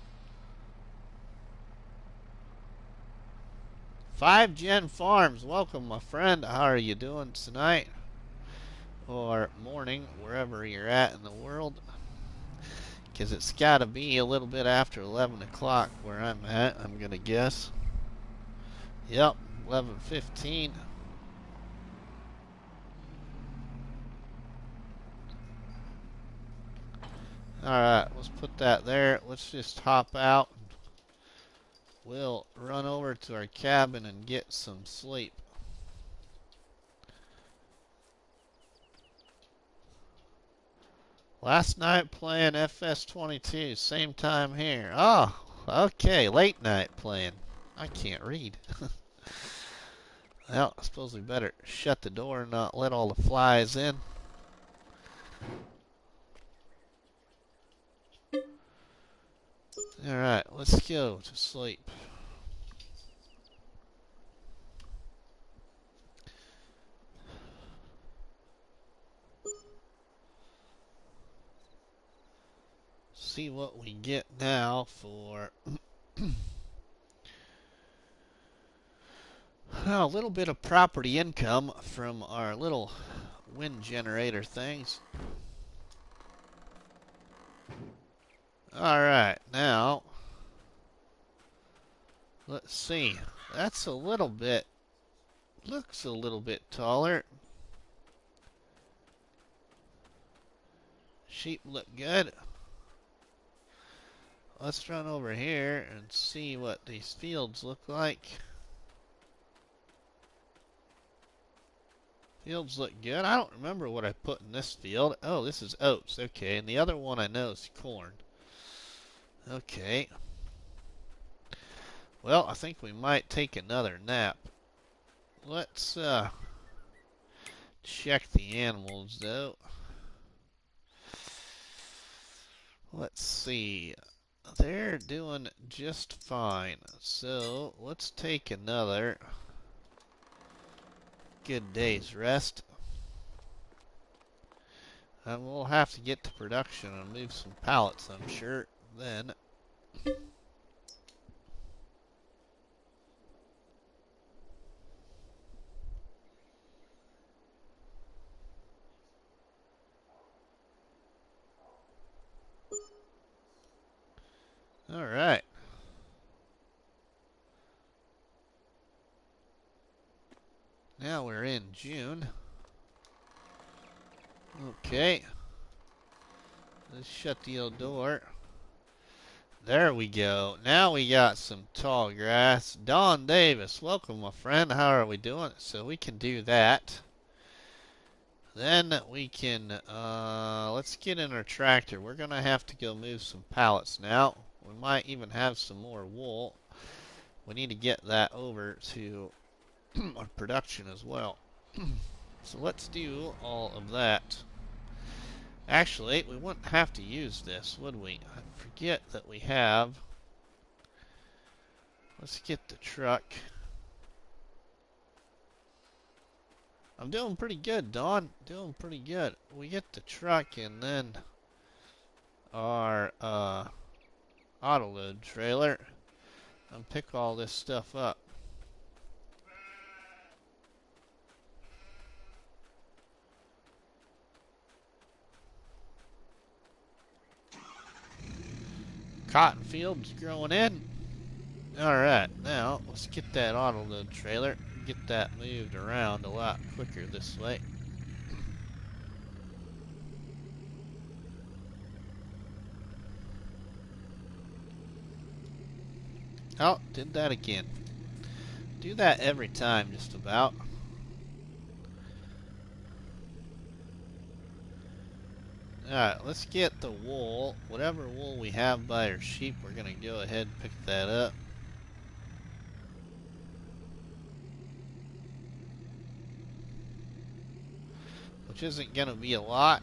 5Gen Farms, welcome my friend. How are you doing tonight? Or morning, wherever you're at in the world. Because it's got to be a little bit after 11 o'clock where I'm at, I'm going to guess. Yep, 11:15. Alright, let's put that there. Let's just hop out. We'll run over to our cabin and get some sleep. Last night playing FS22, same time here. Oh, okay, late night playing. I can't read. Well, I suppose we better shut the door and not let all the flies in. Alright, let's go to sleep. See what we get now for a little bit of property income from our little wind generator things. Alright, now let's see. That's a little bit, looks a little bit taller. Sheep look good. Let's run over here and see what these fields look like. Fields look good. I don't remember what I put in this field. Oh, this is oats. Okay, and the other one I know is corn. Okay. Well, I think we might take another nap. Let's check the animals though. Let's see. They're doing just fine. So let's take another good day's rest. And we'll have to get to production and move some pallets, I'm sure, then. Alright. Now we're in June. Okay. Let's shut the old door. There we go. Now we got some tall grass. Don Davis, welcome my friend. How are we doing? So we can do that. Then we can, let's get in our tractor. We're going to have to go move some pallets now. We might even have some more wool. We need to get that over to our production as well. So let's do all of that. Actually, we wouldn't have to use this, would we? I forget that we have. Let's get the truck. I'm doing pretty good, Dawn. Doing pretty good. We get the truck and then our auto load trailer and pick all this stuff up. Cotton fields growing in. Alright, now let's get that auto load trailer, get that moved around a lot quicker this way. Oh, did that again. Do that every time, just about. Alright, let's get the wool. Whatever wool we have by our sheep, we're going to go ahead and pick that up. Which isn't going to be a lot.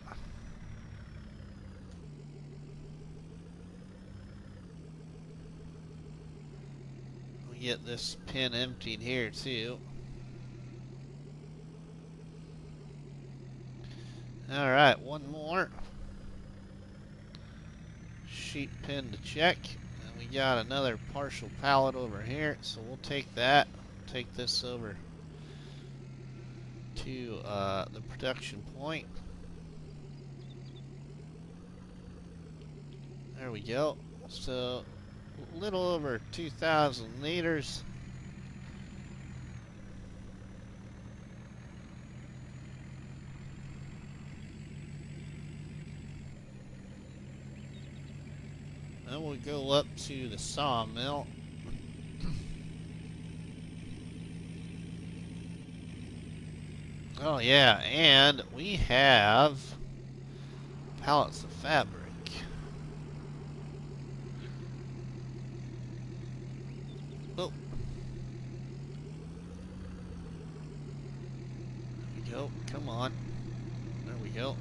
We get this pen emptied here too. Alright, one more. Sheep pen to check. And we got another partial pallet over here, so we'll take that. Take this over to the production point. There we go. So a little over 2,000 liters. Then we'll go up to the sawmill. Oh yeah, and we have pallets of fabric. Oh. There we go. Come on. There we go.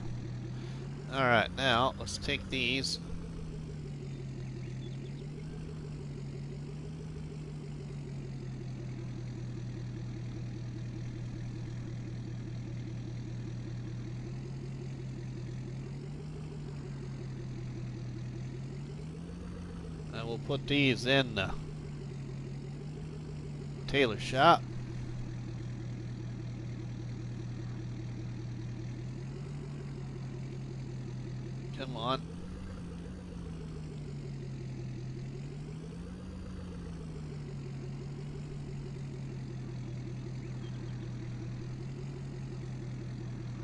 Alright, now let's take these. And we'll put these in the tailor shop. Come on.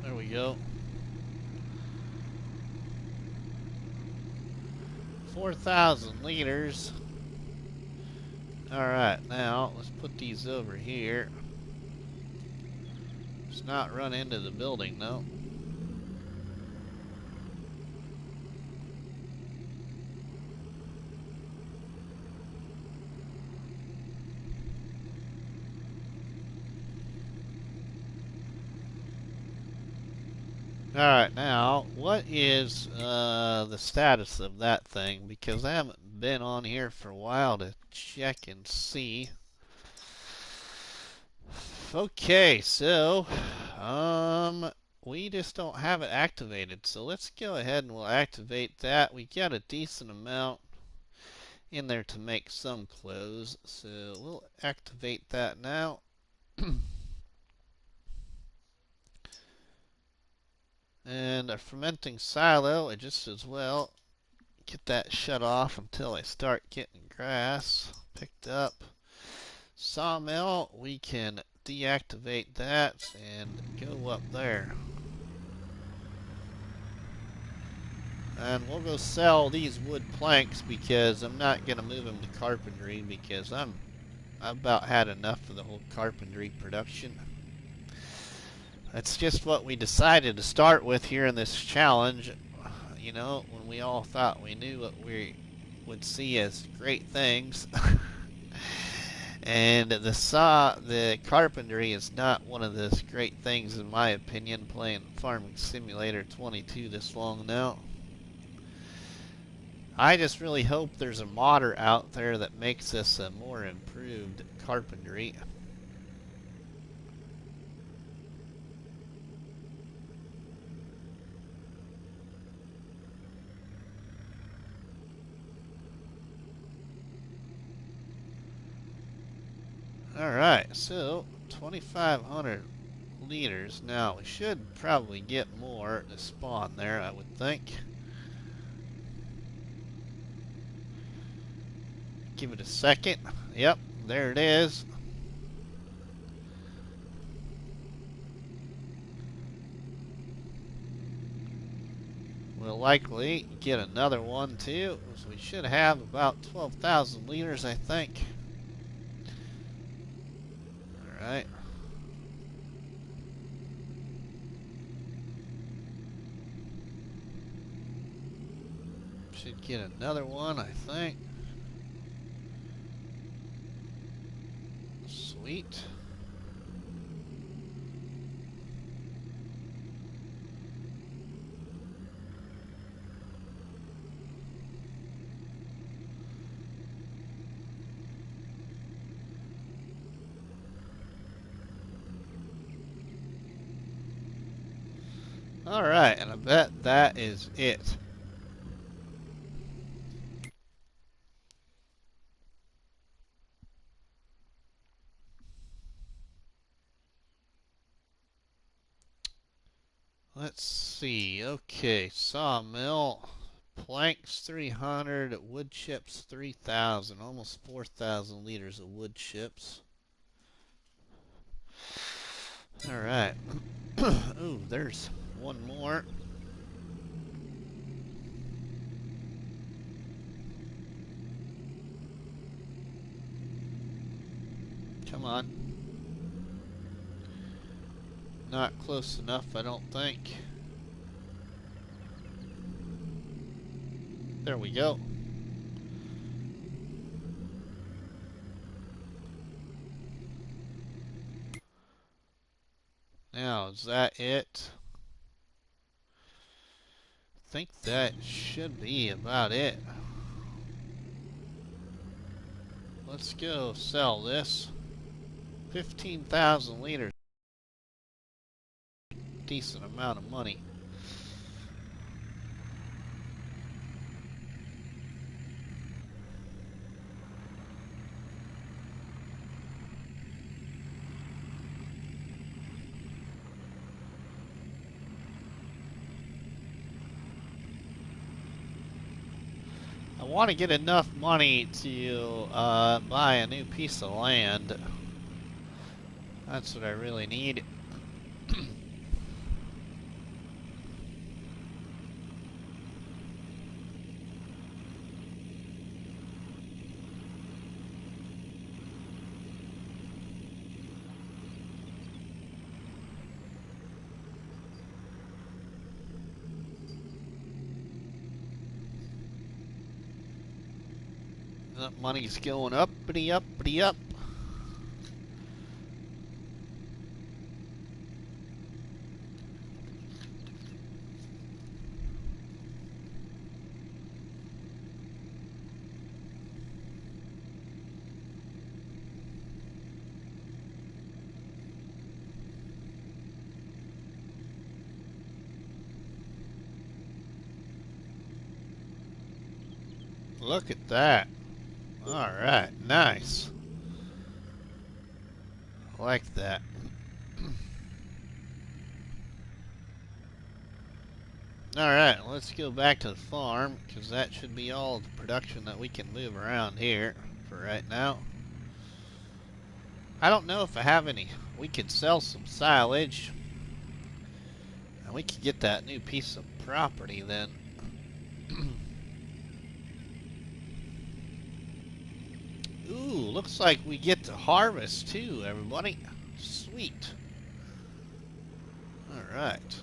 There we go. 4,000 liters. Alright, now let's put these over here. Let's not run into the building though. Alright, now, what is the status of that thing? Because I haven't been on here for a while to check and see. Okay, so, we just don't have it activated. So let's go ahead and we'll activate that. We got a decent amount in there to make some clothes. So we'll activate that now. And a fermenting silo, I just as well get that shut off until I start getting grass picked up. Sawmill, we can deactivate that and go up there. And we'll go sell these wood planks because I'm not going to move them to carpentry because I've about had enough of the whole carpentry production. That's just what we decided to start with here in this challenge. You know, when we all thought we knew what we would see as great things. And the carpentry is not one of those great things in my opinion, playing Farming Simulator 22 this long now. I just really hope there's a modder out there that makes this a more improved carpentry. Alright, so 2,500 liters. Now, we should probably get more to spawn there, I would think. Give it a second. Yep, there it is. We'll likely get another one too. So we should have about 12,000 liters, I think. Alright. Should get another one, I think. Sweet. Alright, and I bet that is it. Let's see. Okay, sawmill. Planks 300, wood chips 3,000, almost 4,000 liters of wood chips. Alright. Ooh, there's one more. Come on. Not close enough, I don't think. There we go. Now, is that it? I think that should be about it. Let's go sell this. 15,000 liters. Decent amount of money. I want to get enough money to buy a new piece of land. That's what I really need. That money's going uppity uppity up. Look at that. Alright, nice. I like that. Alright, let's go back to the farm, because that should be all the production that we can move around here for right now. I don't know if I have any. We could sell some silage. And we could get that new piece of property then. Ooh, looks like we get to harvest too, everybody. Sweet. Alright.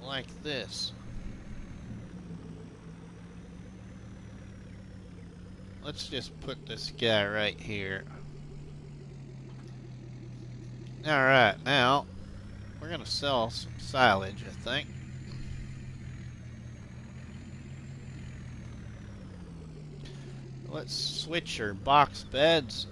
Like this. Let's just put this guy right here. Alright, now we're gonna sell some silage, I think. Let's switch our box beds.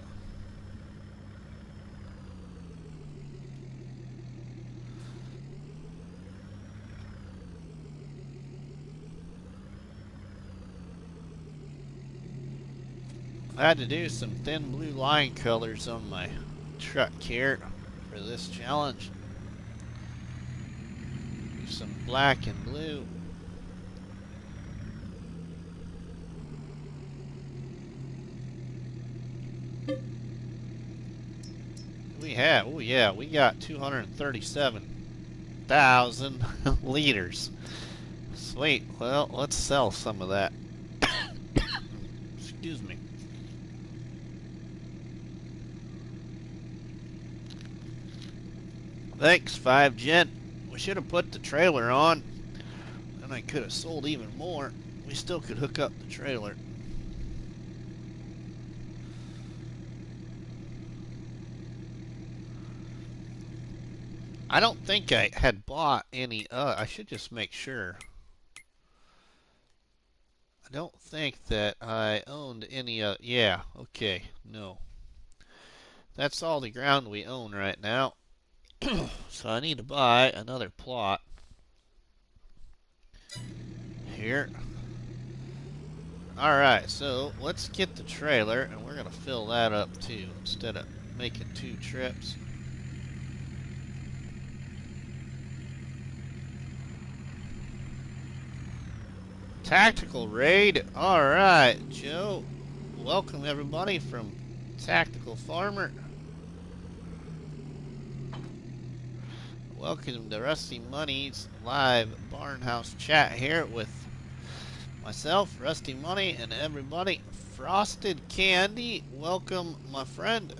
I had to do some thin blue line colors on my truck here for this challenge. Do some black and blue. We have, oh yeah, we got 237,000 liters. Sweet. Well, let's sell some of that. Excuse me. Thanks, 5Gen. We should have put the trailer on, and I could have sold even more. We still could hook up the trailer. I don't think I had bought any. I should just make sure. I don't think that I owned any. Yeah, okay, no. That's all the ground we own right now. So I need to buy another plot here. Alright, so let's get the trailer, and we're going to fill that up too, instead of making 2 trips. Tactical raid. Alright, Joe. Welcome everybody from Tactical Farmer. Welcome to Rusty Money's live Barnhouse chat here with myself, Rusty Money, and everybody. Frosted Candy, welcome my friend.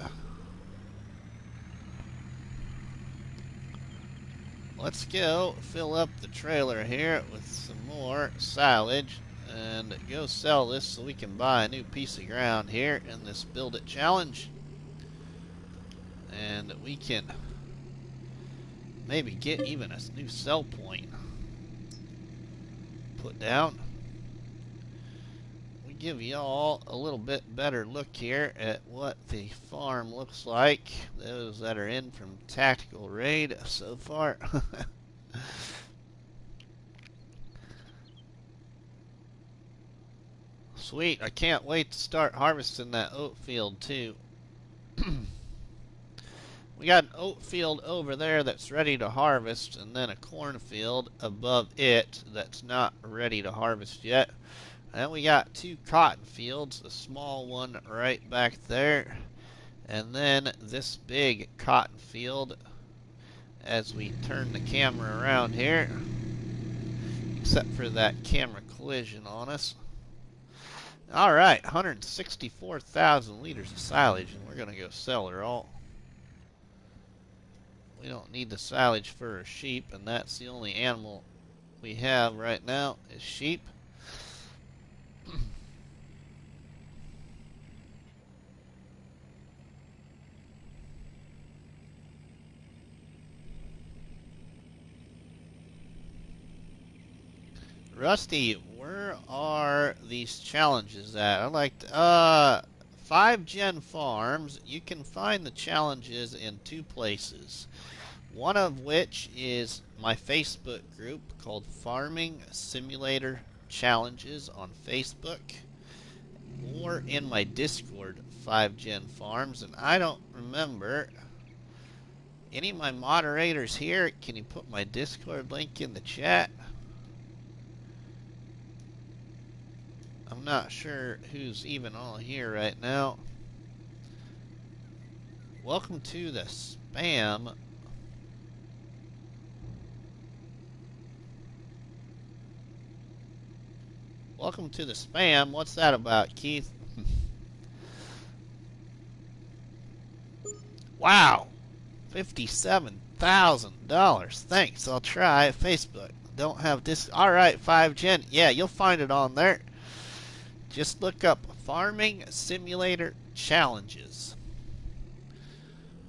Let's go fill up the trailer here with some more silage and go sell this so we can buy a new piece of ground here in this Build It Challenge. And we can maybe get even a new sell point put down. We give y'all a little bit better look here at what the farm looks like. Those that are in from Tactical Raid so far. Sweet, I can't wait to start harvesting that oat field too. We got an oat field over there that's ready to harvest, and then a cornfield above it that's not ready to harvest yet. And we got 2 cotton fields, a small one right back there, and then this big cotton field as we turn the camera around here, except for that camera collision on us. Alright, 164,000 liters of silage, and we're going to go sell her all. We don't need the silage for a sheep, and that's the only animal we have right now is sheep. Rusty, where are these challenges at? I like to, 5Gen Farms, you can find the challenges in 2 places. One of which is my Facebook group called Farming Simulator Challenges on Facebook, or in my Discord, 5Gen Farms. And I don't remember any of my moderators here. Can you put my Discord link in the chat? I'm not sure who's even on here right now. Welcome to the spam. Welcome to the spam. What's that about, Keith? Wow. $57,000. Thanks. I'll try Facebook. Don't have this. Alright, 5Gen. Yeah, you'll find it on there. Just look up Farming Simulator Challenges.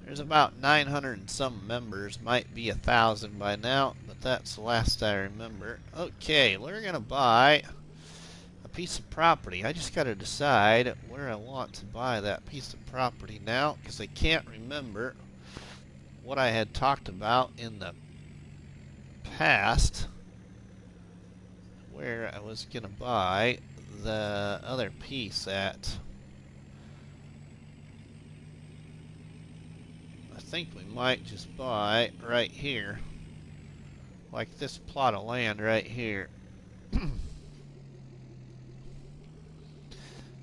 There's about 900 and some members. Might be 1,000 by now, but that's the last I remember. Okay, we're going to buy a piece of property. I just got to decide where I want to buy that piece of property now, because I can't remember what I had talked about in the past, where I was going to buy the other piece at. I think we might just buy right here. Like this plot of land right here.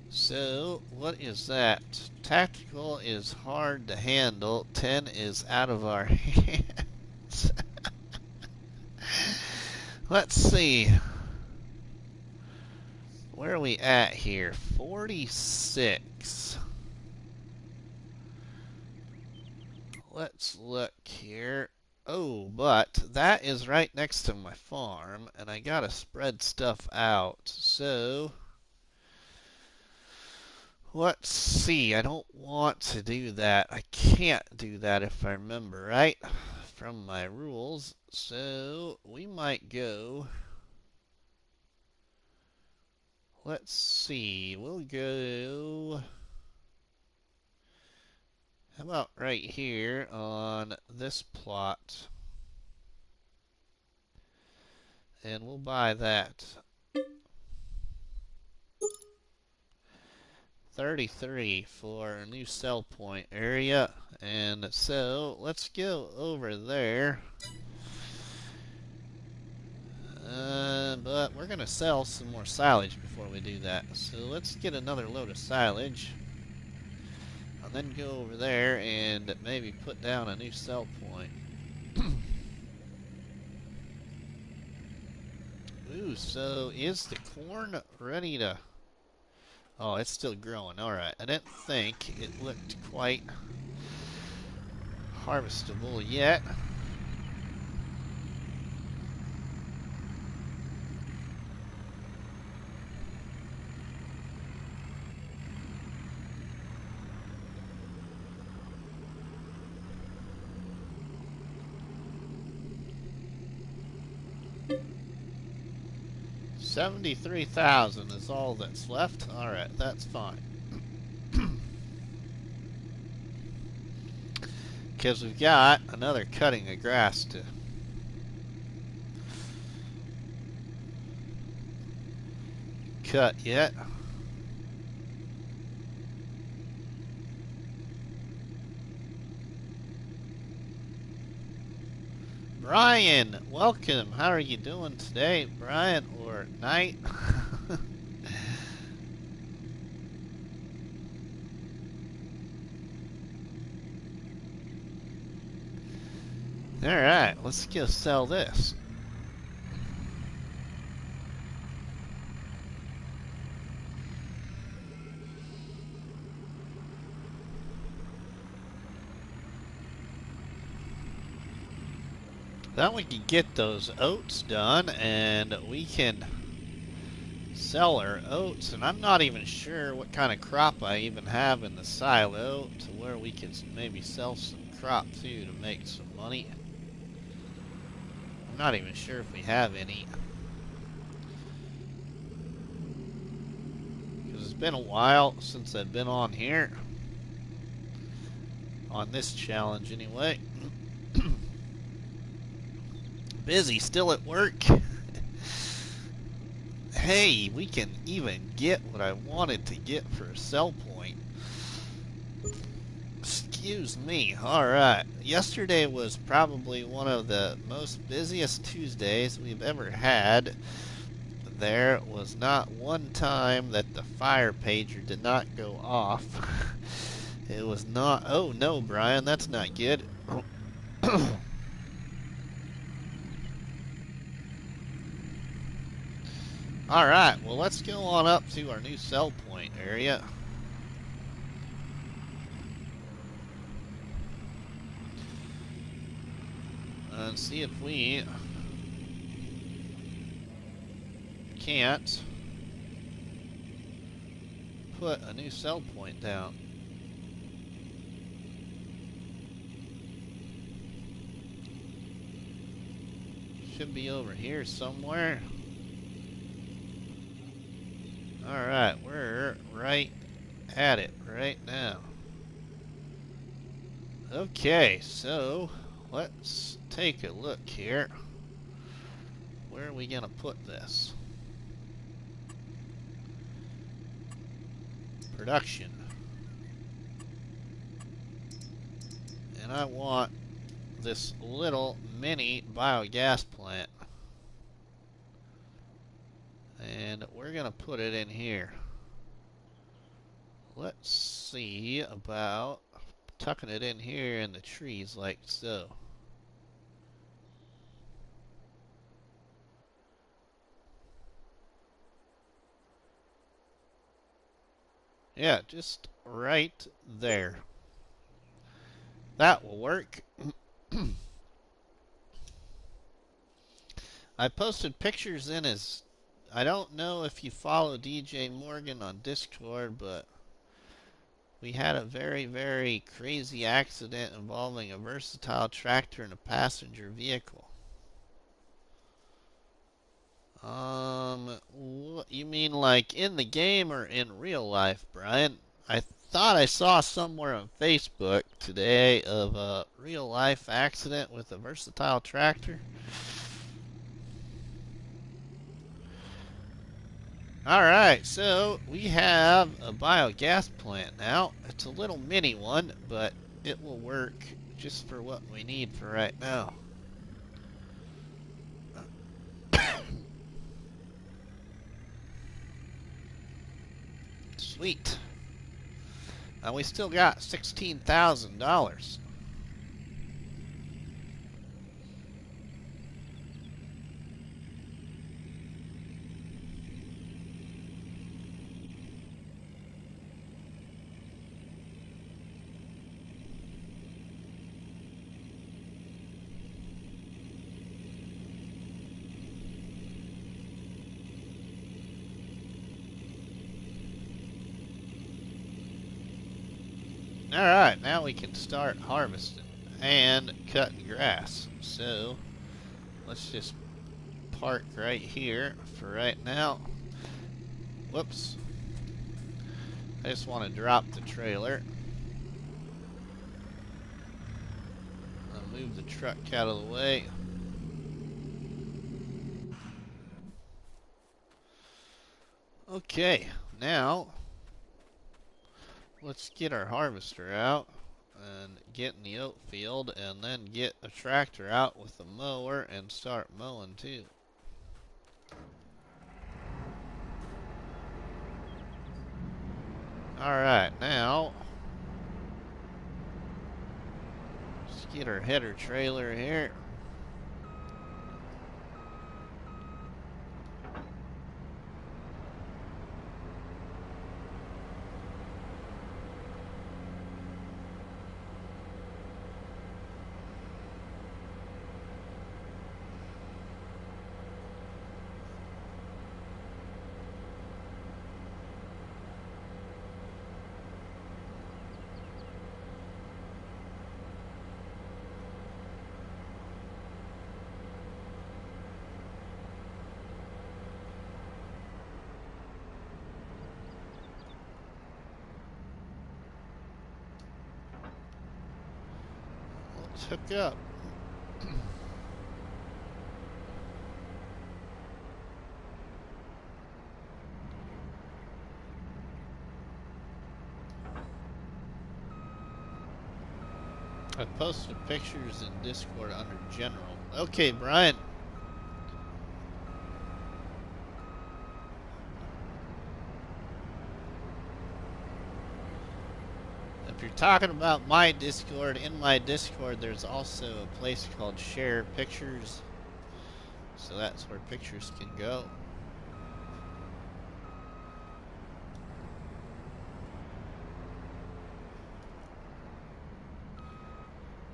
So, what is that? Tactical is hard to handle. 10 is out of our hands. Let's see. Where are we at here? 46. Let's look here. Oh, but that is right next to my farm, and I gotta spread stuff out. So, let's see. I don't want to do that. I can't do that if I remember right from my rules. So, we might go. Let's see. We'll go. How about right here on this plot? And we'll buy that. 33 for a new sell point area. And so let's go over there. But we're going to sell some more silage before we do that. So let's get another load of silage. And then go over there and maybe put down a new sell point. Ooh, so is the corn ready to... Oh, it's still growing. Alright, I didn't think it looked quite harvestable yet. $73,000 is all that's left. Alright, that's fine. Because we've got another cutting of grass to cut yet. Brian, welcome. How are you doing today, Brian or Knight? Alright, let's go sell this. Then we can get those oats done and we can sell our oats. And I'm not even sure what kind of crop I even have in the silo to where we can maybe sell some crop too to make some money. I'm not even sure if we have any. Because it's been a while since I've been on here. On this challenge anyway. Busy, still at work. Hey, we can even get what I wanted to get for a sell point. Excuse me. Alright. Yesterday was probably one of the most busiest Tuesdays we've ever had. There was not one time that the fire pager did not go off. It was not... Oh, no, Brian, that's not good. Alright, well, let's go on up to our new sell point area. And see if we can't put a new sell point down. Should be over here somewhere. Alright, we're right at it right now. Okay, so let's take a look here. Where are we going to put this? Production. And And I want this little mini biogas plant. And we're going to put it in here. Let's see about tucking it in here in the trees like so. Yeah, just right there. That will work. I posted pictures in his... I don't know if you follow DJ Morgan on Discord, but we had a very, very crazy accident involving a versatile tractor and a passenger vehicle. You mean like in the game or in real life, Brian? I thought I saw somewhere on Facebook today of a real life accident with a versatile tractor. Alright, so we have a biogas plant now. It's a little mini one, but it will work just for what we need for right now. Sweet. And we still got $16,000. Alright, now we can start harvesting and cutting grass. So, let's just park right here for right now. Whoops. I just want to drop the trailer. I'll move the truck out of the way. Okay, now let's get our harvester out and get in the oat field and then get a tractor out with a mower and start mowing too. Alright, now let's get our header trailer here. Let's hook up. I posted pictures in Discord under general. Okay, Brian. If you're talking about my Discord, in my Discord there's also a place called Share Pictures. So that's where pictures can go.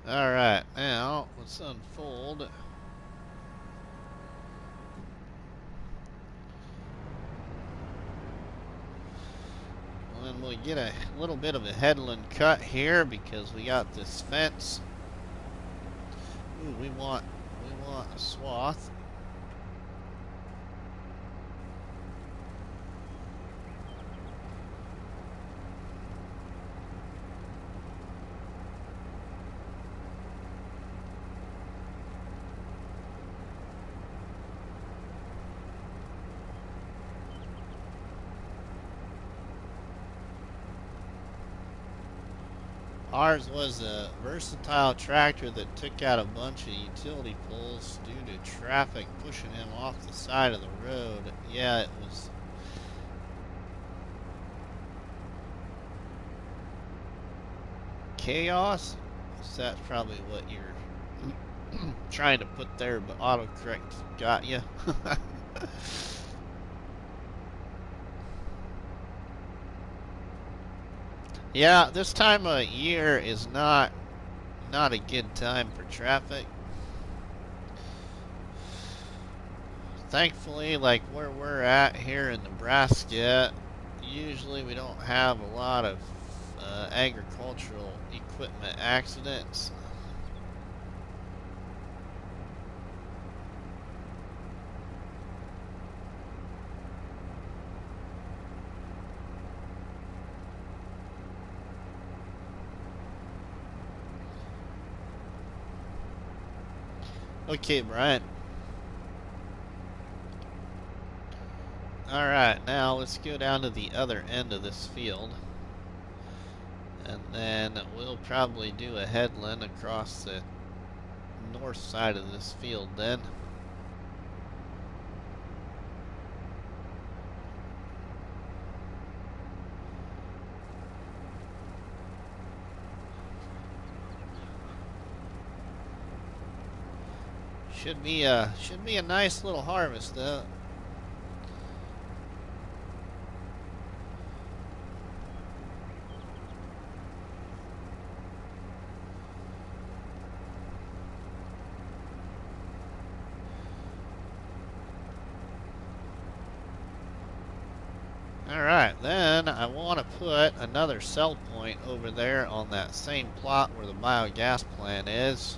Alright, now let's unfold. And we'll get a little bit of a headland cut here because we got this fence. Ooh, we want a swath. Ours was a versatile tractor that took out a bunch of utility poles due to traffic pushing him off the side of the road. Yeah, it was chaos. So that's probably what you're trying to put there, but autocorrect got you. Yeah, this time of year is not a good time for traffic. Thankfully, like where we're at here in Nebraska, usually we don't have a lot of agricultural equipment accidents. Okay, Brian. Alright, now let's go down to the other end of this field. And then we'll probably do a headland across the north side of this field then. Should be a nice little harvest though. Alright, then I want to put another cell point over there on that same plot where the biogas plant is.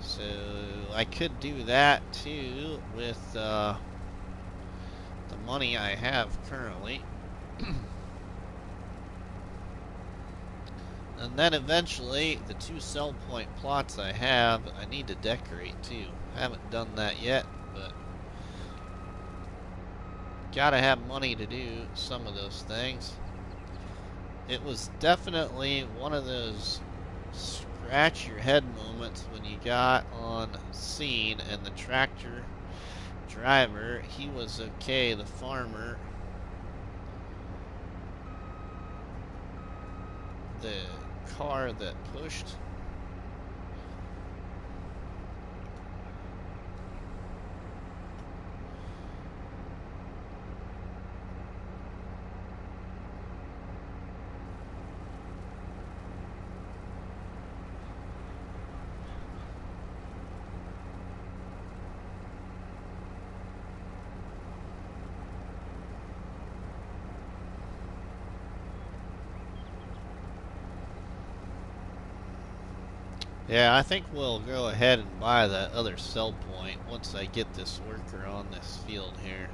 So I could do that too with the money I have currently. And then eventually the two cell point plots I have, I need to decorate too. Haven't done that yet, but gotta have money to do some of those things. It was definitely one of those scratch your head moments when you got on scene and the tractor driver, he was okay, the farmer, the car that pushed. Yeah, I think we'll go ahead and buy that other cell point once I get this worker on this field here.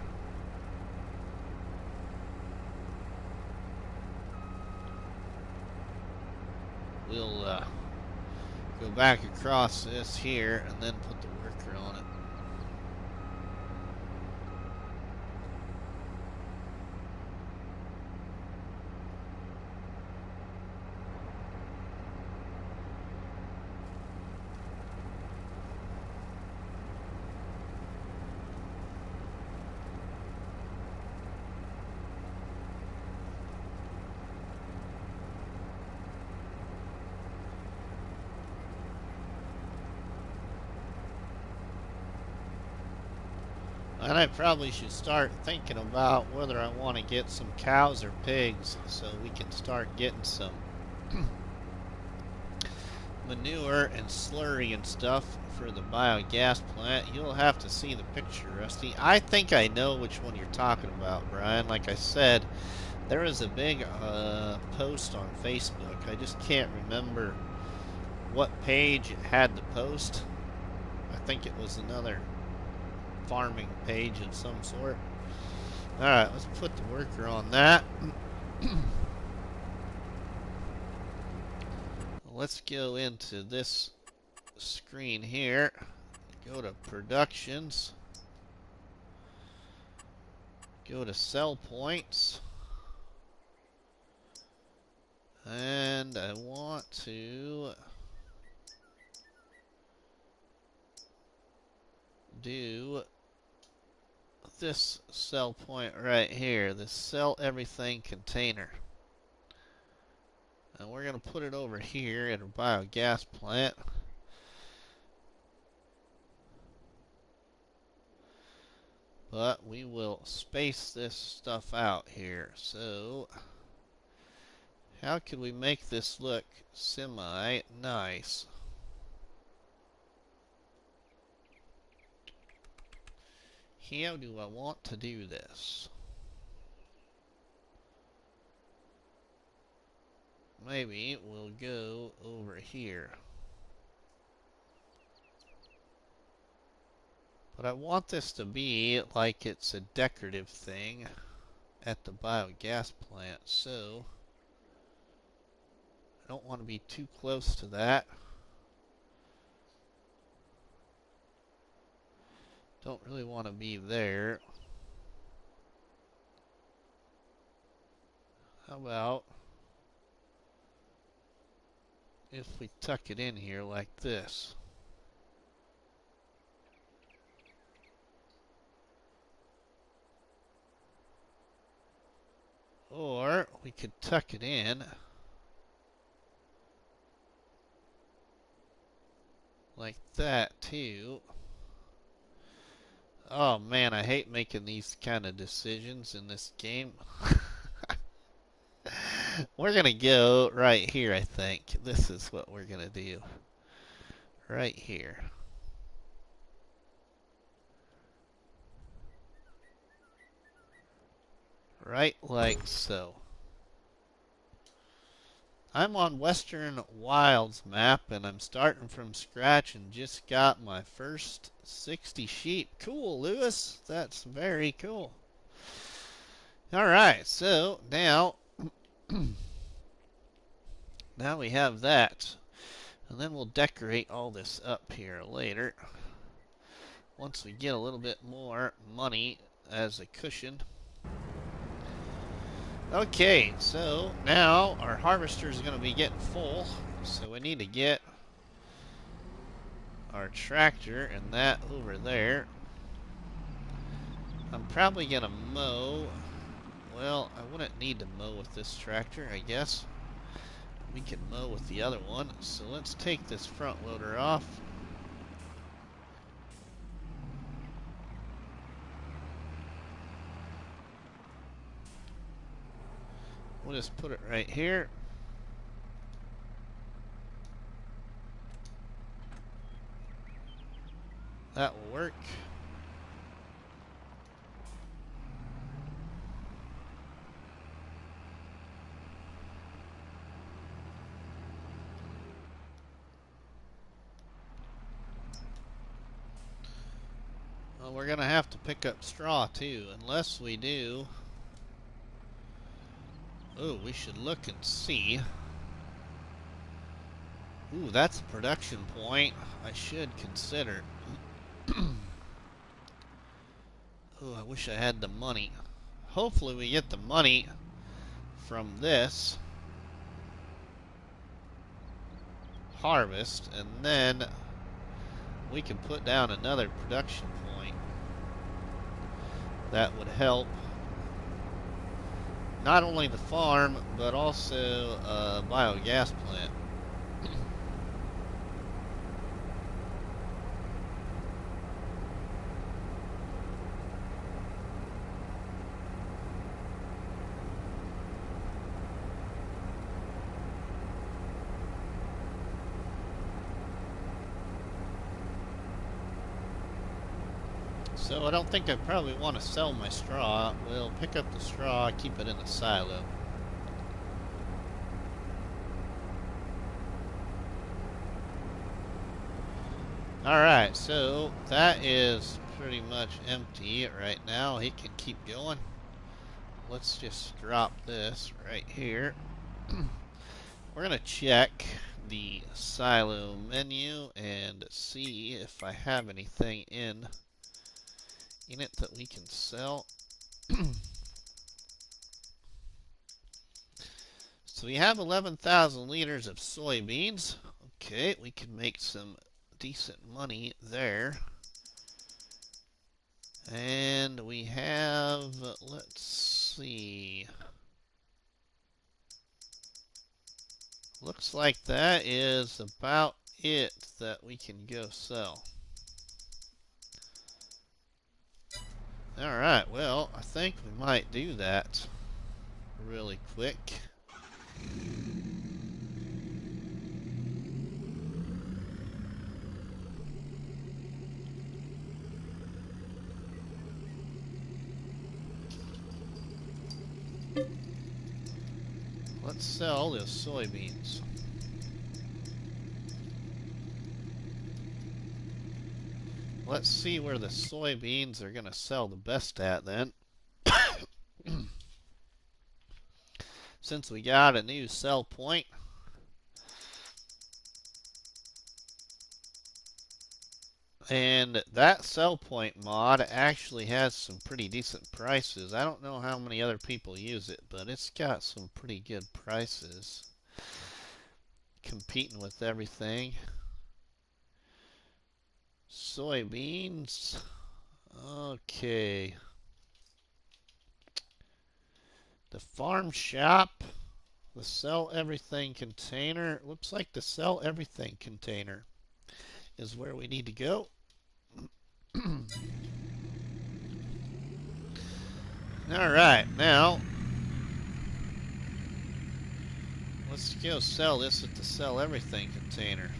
We'll go back across this here and then put the worker on it. And I probably should start thinking about whether I want to get some cows or pigs so we can start getting some manure and slurry and stuff for the biogas plant. You'll have to see the picture, Rusty. I think I know which one you're talking about, Brian. Like I said, there is a big post on Facebook. I just can't remember what page it had the post. I think it was another farming page of some sort. Alright, let's put the worker on that. Let's go into this screen here. Go to productions. Go to cell points. And I want to do this sell point right here, this sell everything container. And we're going to put it over here at a biogas plant. But we will space this stuff out here. So, how could we make this look semi-nice? How do I want to do this? Maybe we'll go over here. But I want this to be like it's a decorative thing at the biogas plant, so I don't want to be too close to that. Don't really want to be there. How about if we tuck it in here like this? Or we could tuck it in like that too. Oh man, I hate making these kind of decisions in this game. We're going to go right here, I think. This is what we're going to do. Right here. Right like so. I'm on Western Wilds map, and I'm starting from scratch and just got my first 60 sheep. Cool, Lewis. That's very cool. Alright, so now now we have that. And then we'll decorate all this up here later. Once we get a little bit more money as a cushion. Okay, so now our harvester is going to be getting full. So we need to get our tractor and that over there. I'm probably going to mow. Well, I wouldn't need to mow with this tractor, I guess. We can mow with the other one. So let's take this front loader off. We'll just put it right here. That will work. Well, we're going to have to pick up straw too, unless we do. Oh, we should look and see. Ooh, that's a production point I should consider. Oh, I wish I had the money. Hopefully we get the money from this harvest, and then we can put down another production point. That would help not only the farm, but also a biogas plant. So I don't think I probably want to sell my straw. We'll pick up the straw, keep it in the silo. Alright, so that is pretty much empty right now. He can keep going. Let's just drop this right here. We're going to check the silo menu and see if I have anything in it that we can sell. So So we have 11,000 liters of soybeans. Okay, we can make some decent money there. And we have, let's see. Looks like that is about it that we can go sell. Alright, well, I think we might do that really quick. Let's sell those soybeans. Let's see where the soybeans are going to sell the best at then. Since we got a new sell point. And that sell point mod actually has some pretty decent prices. I don't know how many other people use it, but it's got some pretty good prices. Competing with everything. Soybeans. Okay. The farm shop. The sell everything container. Looks like the sell everything container is where we need to go. Alright, now let's go sell this at the sell everything container.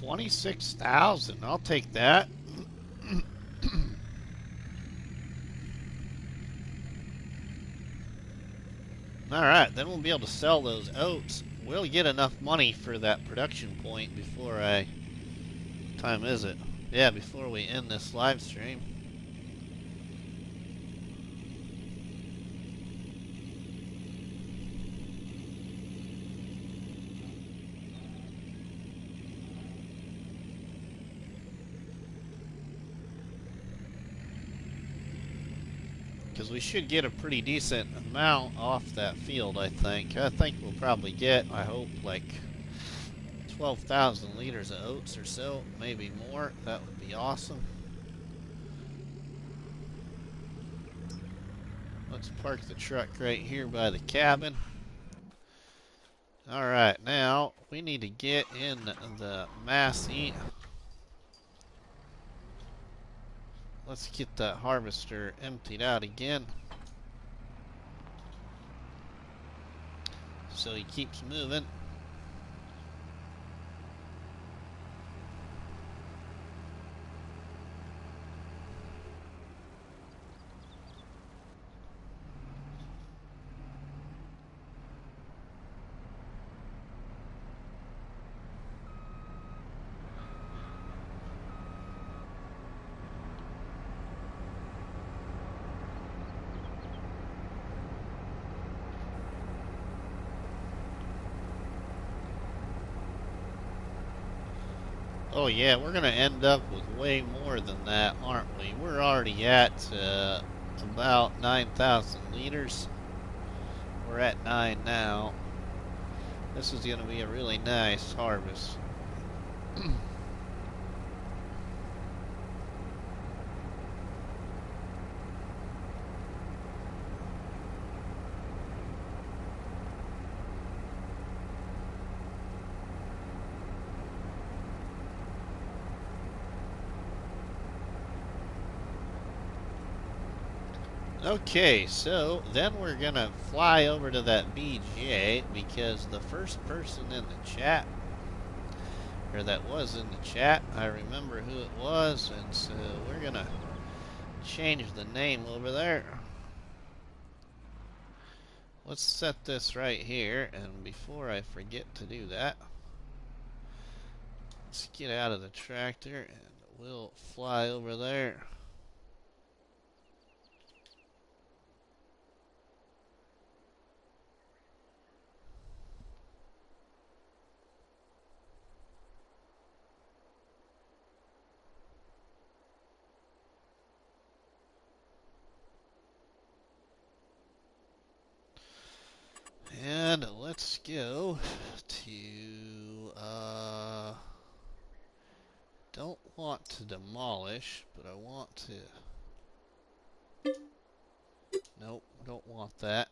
$26,000. I'll take that. Alright, then we'll be able to sell those oats. We'll get enough money for that production point before I... Time is it? Yeah, before we end this live stream. Because we should get a pretty decent amount off that field, I think. I think we'll probably get, I hope, like 12,000 liters of oats or so, maybe more. That would be awesome. Let's park the truck right here by the cabin. Alright, now we need to get in the Massey. Let's get that harvester emptied out again. So he keeps moving. Oh yeah, we're going to end up with way more than that, aren't we? We're already at about 9,000 liters. We're at 9 now. This is going to be a really nice harvest. Okay, so then we're gonna fly over to that BJ because the first person in the chat, or that was in the chat, I remember who it was, and so we're gonna change the name over there. Let's set this right here, and before I forget to do that, let's get out of the tractor and we'll fly over there. And let's go to, don't want to demolish, but I want to, nope, don't want that.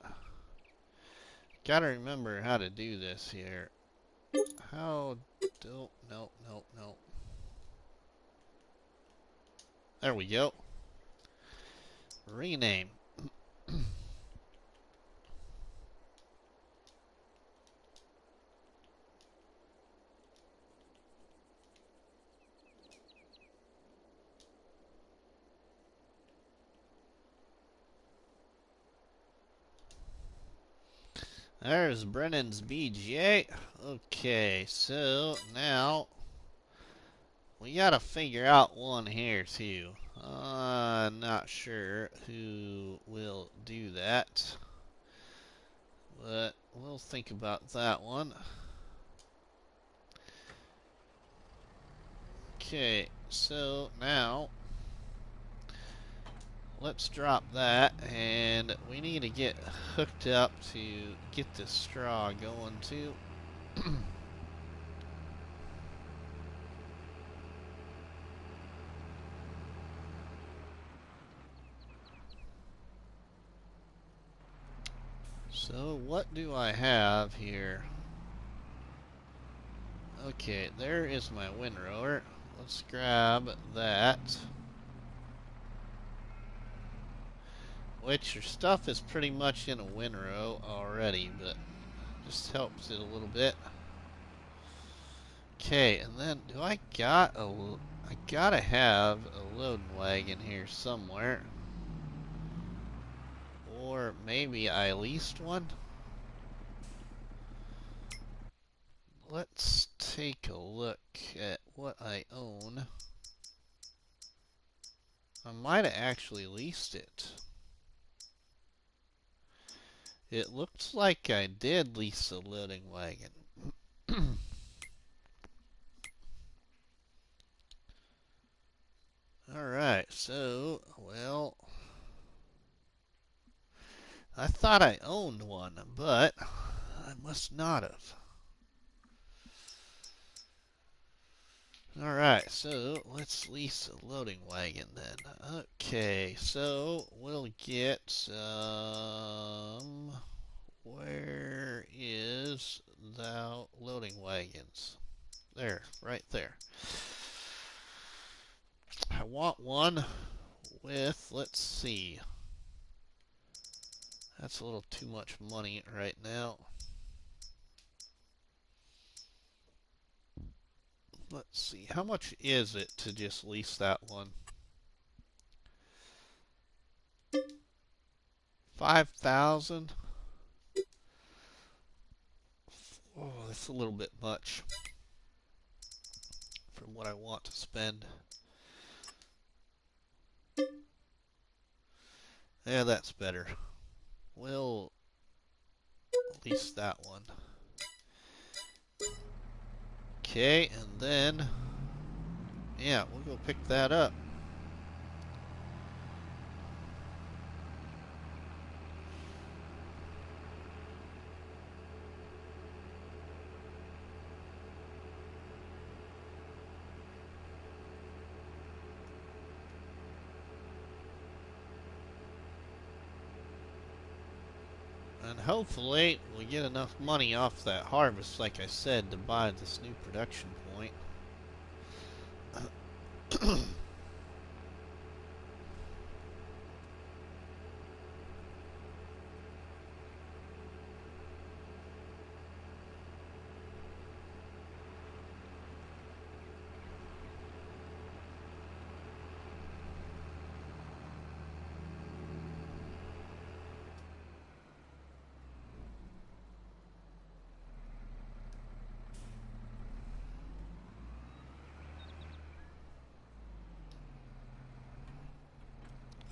Gotta remember how to do this here. How, nope, nope, nope, nope. There we go. Rename. There's Brennan's BGA. Okay, so now we gotta figure out one here too. Not sure who will do that, but we'll think about that one. Okay, so now let's drop that, and we need to get hooked up to get the straw going too. So what do I have here? Okay, there is my windrower. Let's grab that. Which your stuff is pretty much in a windrow already, but just helps it a little bit. Okay, and then do I gotta have a loading wagon here somewhere. Or maybe I leased one? Let's take a look at what I own. I might have actually leased it. It looks like I did lease a loading wagon. Alright, so, well, I thought I owned one, but I must not have. Alright, so let's lease a loading wagon then. Okay, so we'll get where is thou loading wagons? There, right there. I want one with, let's see. That's a little too much money right now. Let's see, how much is it to just lease that one? 5,000? Oh, that's a little bit much from what I want to spend. Yeah, that's better. We'll lease that one. Okay, and then, yeah, we'll go pick that up. And hopefully we get enough money off that harvest, like I said, to buy this new production point.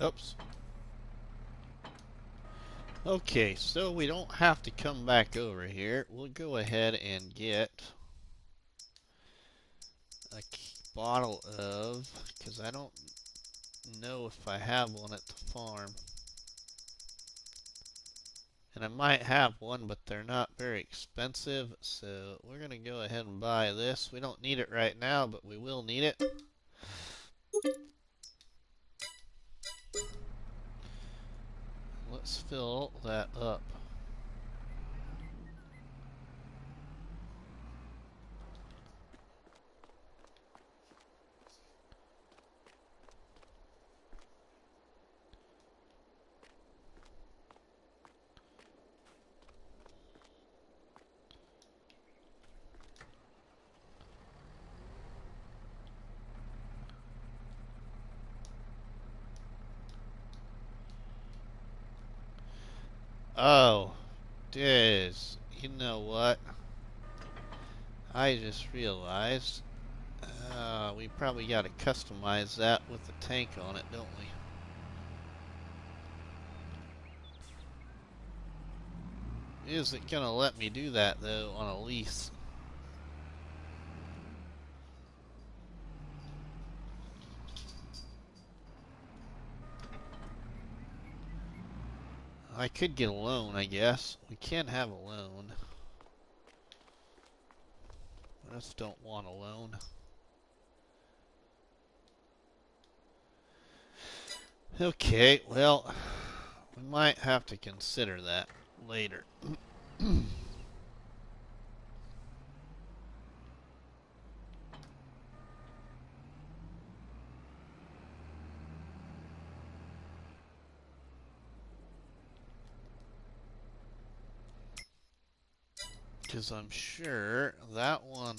Oops. Okay, so we don't have to come back over here. We'll go ahead and get a bottle of, because I don't know if I have one at the farm. And I might have one, but they're not very expensive, so we're going to go ahead and buy this. We don't need it right now, but we will need it. Let's fill that up. Oh, you know what? I just realized we probably got to customize that with the tank on it, don't we? Is it gonna let me do that though on a lease? I could get a loan, I guess. We can have a loan. I just don't want a loan. Okay, well, we might have to consider that later. Because I'm sure that one...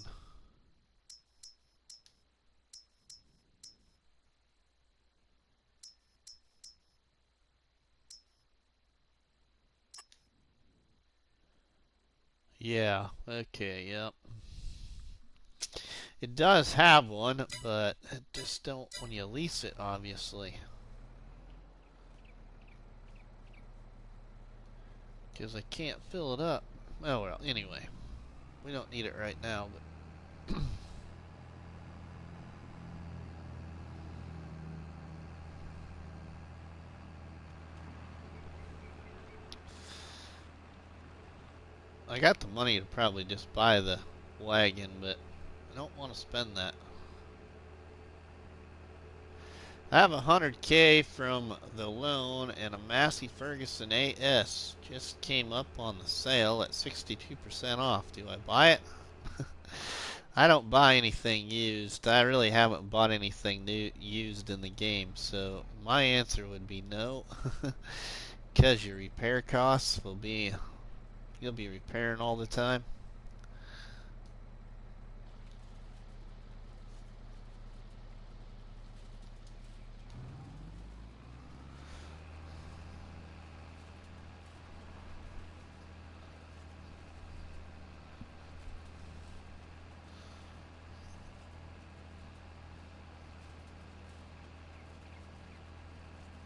Yeah, okay, yep. It does have one, but it just don't when you lease it, obviously. Because I can't fill it up. Oh well, anyway. We don't need it right now, but... I got the money to probably just buy the wagon, but I don't want to spend that. I have 100K from the loan, and a Massey Ferguson AS just came up on the sale at 62% off. Do I buy it? I don't buy anything used. I really haven't bought anything new used in the game, so my answer would be no. Because your repair costs will be, you'll be repairing all the time.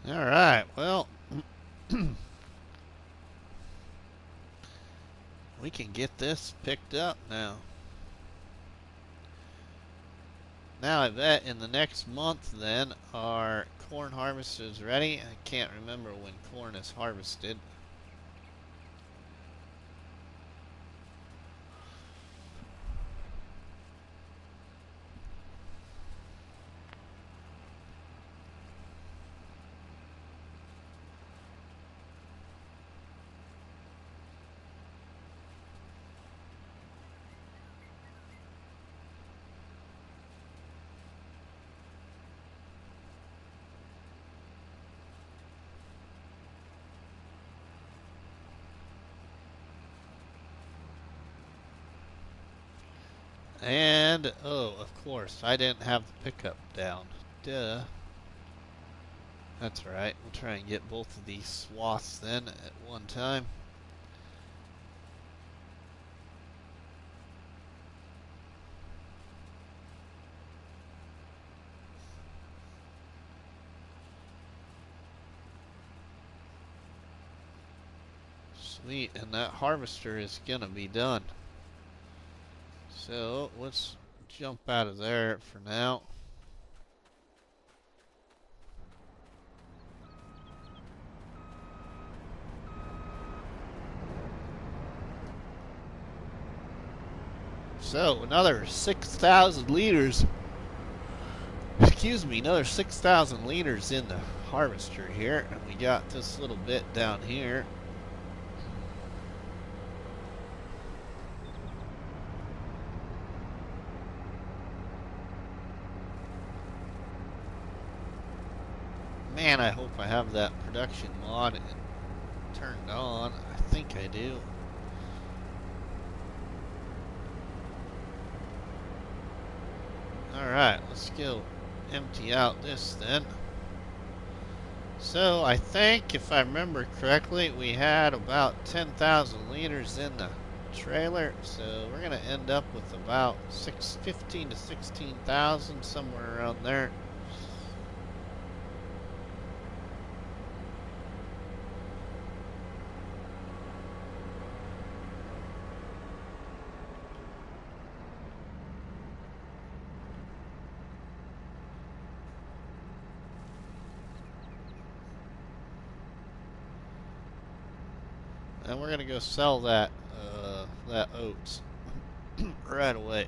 Alright, well, we can get this picked up now. Now I bet in the next month then our corn harvest is ready. I can't remember when corn is harvested. And, oh, of course, I didn't have the pickup down. Duh. That's right. We'll try and get both of these swaths then at one time. Sweet, and that harvester is gonna be done. So let's jump out of there for now. So another 6,000 liters. Excuse me, another 6,000 liters in the harvester here, and we got this little bit down here. Man, I hope I have that production mod turned on. I think I do. Alright, let's go empty out this then. So I think, if I remember correctly, we had about 10,000 liters in the trailer. So we're going to end up with about 15 to 16,000, somewhere around there. And we're gonna go sell that oats right away.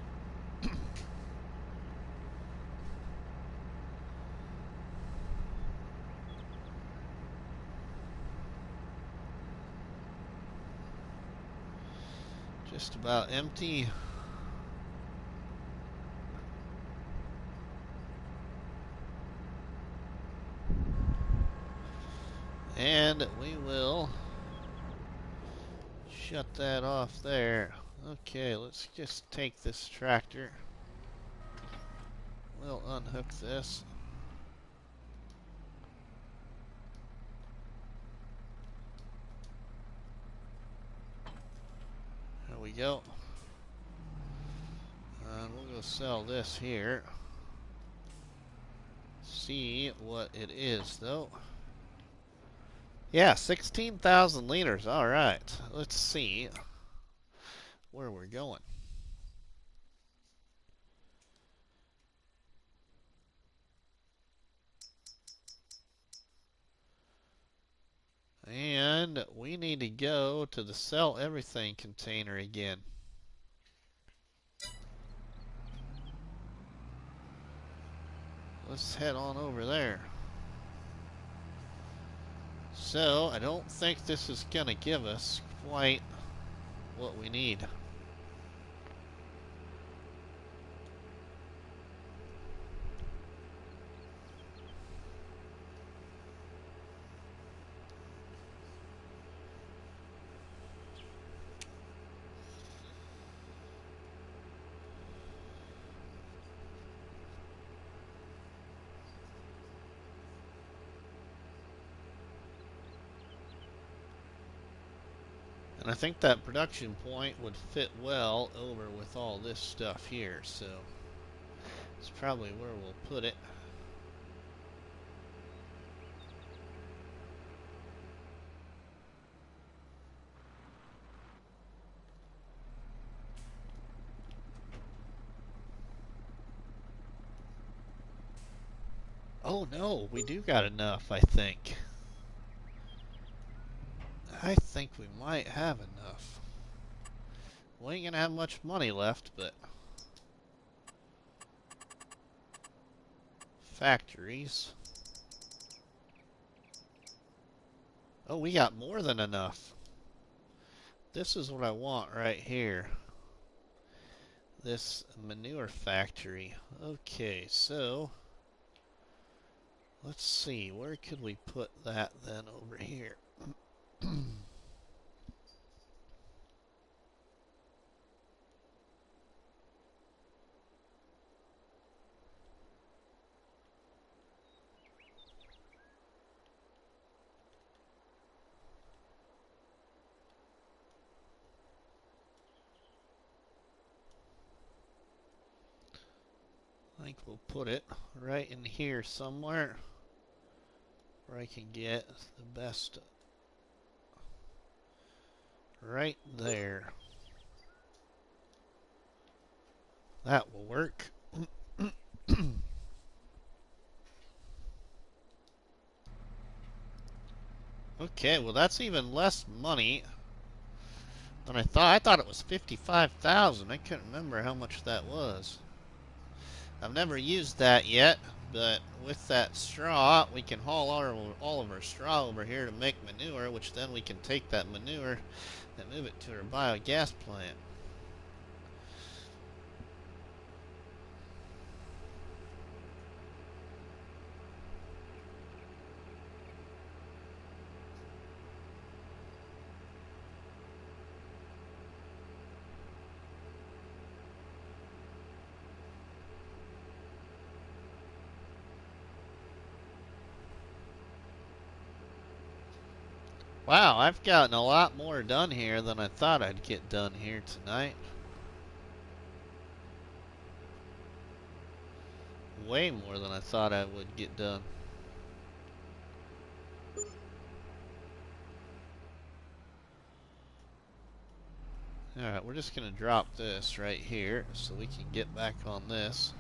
Just about empty. And we will shut that off there. Okay, let's just take this tractor. We'll unhook this. There we go. And we'll go sell this here. See what it is, though. Yeah, 16,000 liters. All right. Let's see where we're going. And we need to go to the sell everything container again. Let's head on over there. So, I don't think this is going to give us quite what we need. And I think that production point would fit well over with all this stuff here, so it's probably where we'll put it. Oh no, we do got enough, I think. I think we might have enough. We ain't gonna have much money left, but factories. Oh, we got more than enough. This is what I want right here. This manure factory. Okay, so let's see, where could we put that then over here? I think we'll put it right in here somewhere where I can get the best right there. That will work. Okay, well that's even less money than I thought. I thought it was 55,000. I couldn't remember how much that was. I've never used that yet, but with that straw, we can haul all of our straw over here to make manure, which then we can take that manure and move it to our biogas plant. Wow, I've gotten a lot more done here than I thought I'd get done here tonight. Way more than I thought I would get done. Alright, we're just going to drop this right here so we can get back on this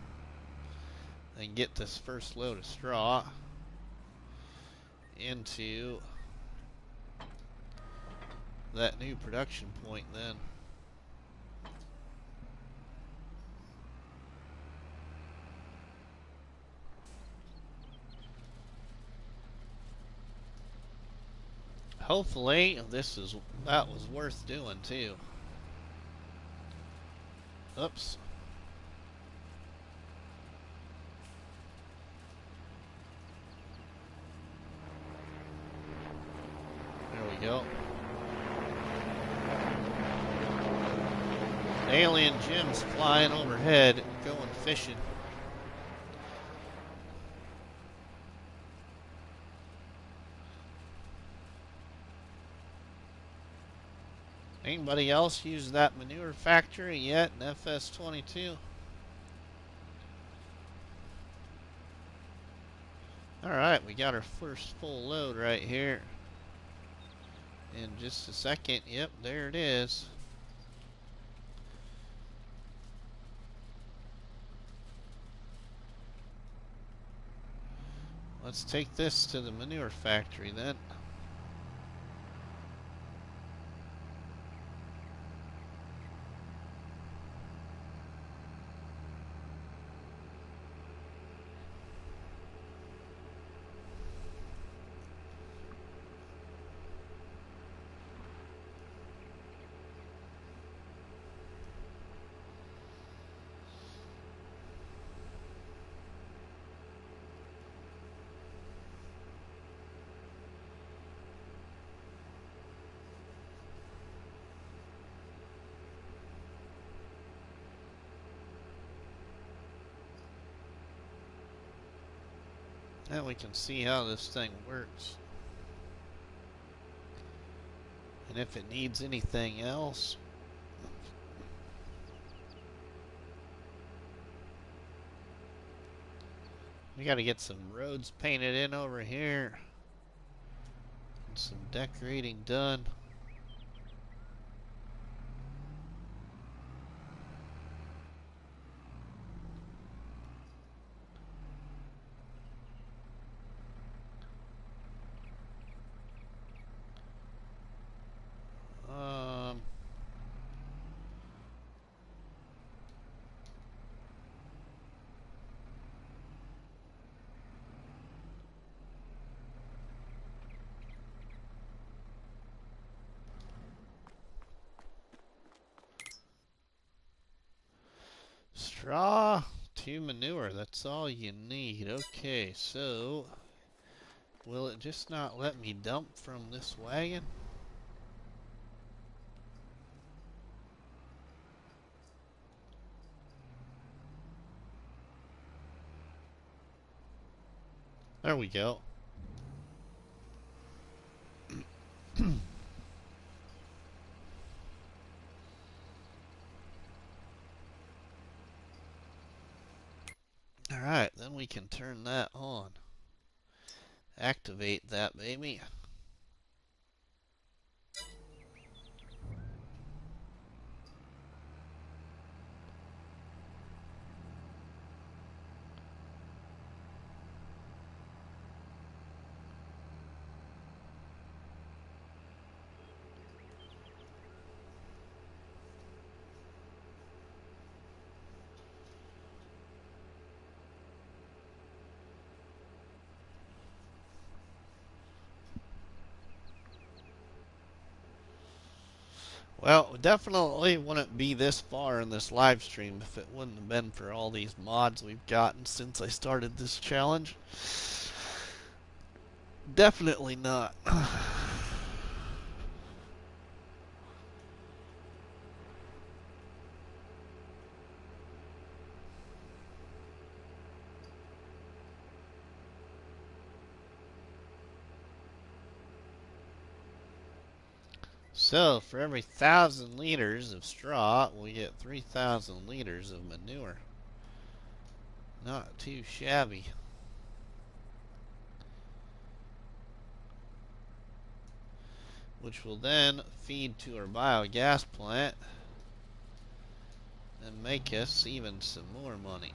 and get this first load of straw into that new production point then. Hopefully that was worth doing too. Oops. There we go. Alien Jim's flying overhead, going fishing. Anybody else use that Manure Factory yet in FS22? Alright, we got our first full load right here. In just a second. Yep, there it is. Let's take this to the Manure Factory then. Now we can see how this thing works. And if it needs anything else. We got to get some roads painted in over here. And some decorating done. Straw to manure, that's all you need. Okay, so will it just not let me dump from this wagon? There we go. Alright, then we can turn that on. Activate that baby. Well, definitely wouldn't be this far in this live stream if it wouldn't have been for all these mods we've gotten since I started this challenge. Definitely not. So, for every 1,000 liters of straw, we get 3,000 liters of manure. Not too shabby. Which will then feed to our biogas plant and make us even some more money.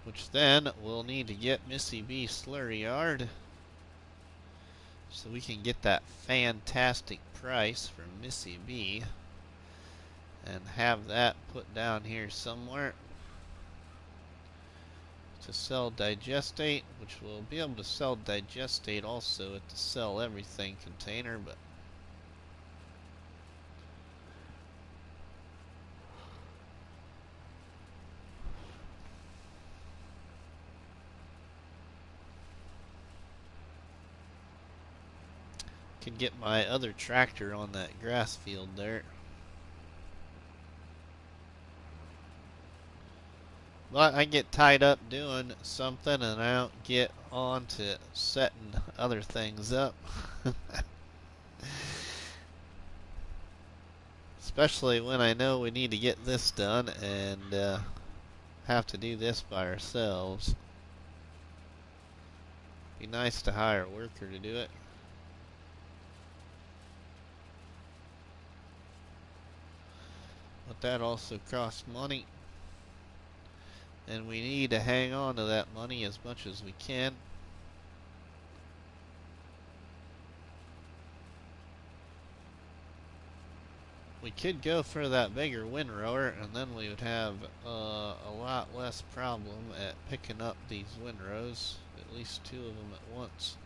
Which then we'll need to get Missy B slurry yard so we can get that fantastic price from Missy B and have that put down here somewhere to sell digestate, which we'll be able to sell digestate also at the sell everything container, but can get my other tractor on that grass field there. But I get tied up doing something and I don't get on to setting other things up. Especially when I know we need to get this done and have to do this by ourselves. Be nice to hire a worker to do it. But that also costs money. And we need to hang on to that money as much as we can. We could go for that bigger windrower, and then we would have a lot less problem at picking up these windrows, at least 2 of them at once.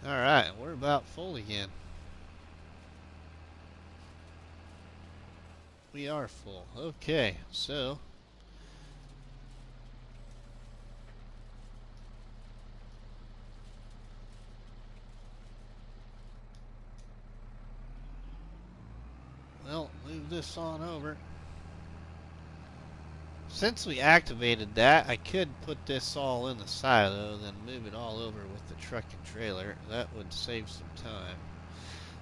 Alright, we're about full again. We are full. Okay, so well, move this on over. Since we activated that, I could put this all in the silo, then move it all over with the truck and trailer. That would save some time.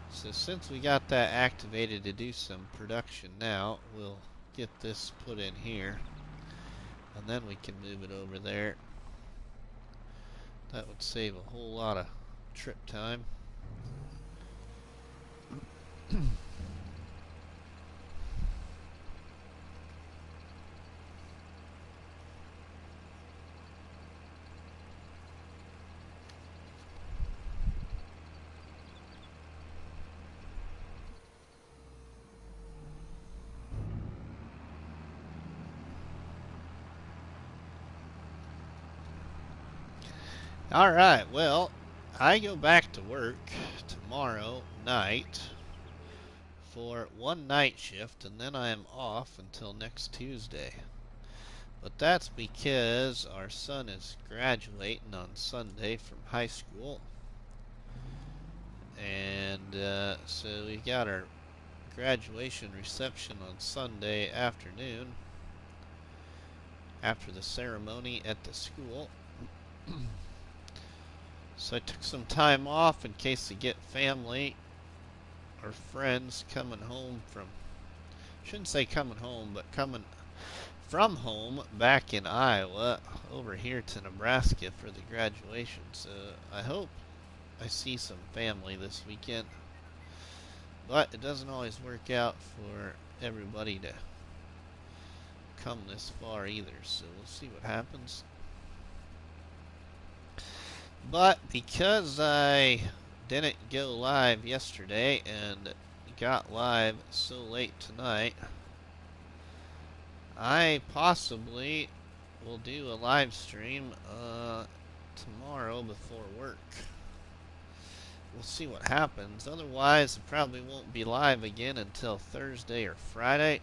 So since we got that activated to do some production now, we'll get this put in here. And then we can move it over there. That would save a whole lot of trip time. Alright, well, I go back to work tomorrow night for 1 night shift, and then I am off until next Tuesday. But that's because our son is graduating on Sunday from high school. And so we got our graduation reception on Sunday afternoon after the ceremony at the school. So I took some time off in case we get family or friends coming home from shouldn't say coming home, but coming from home back in Iowa over here to Nebraska for the graduation. So I hope I see some family this weekend. But it doesn't always work out for everybody to come this far either. So we'll see what happens. But because I didn't go live yesterday and got live so late tonight, I possibly will do a live stream tomorrow before work. We'll see what happens. Otherwise, it probably won't be live again until Thursday or Friday.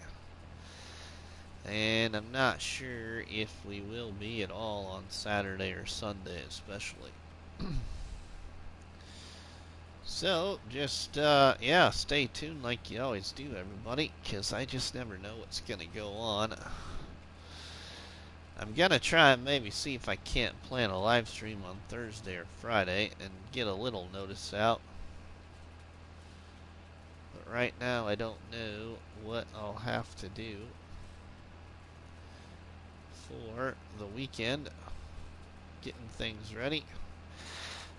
And I'm not sure if we will be at all on Saturday or Sunday especially. So, just, yeah, stay tuned like you always do, everybody, because I just never know what's going to go on. I'm going to try and maybe see if I can't plan a live stream on Thursday or Friday and get a little notice out. But right now, I don't know what I'll have to do for the weekend, getting things ready.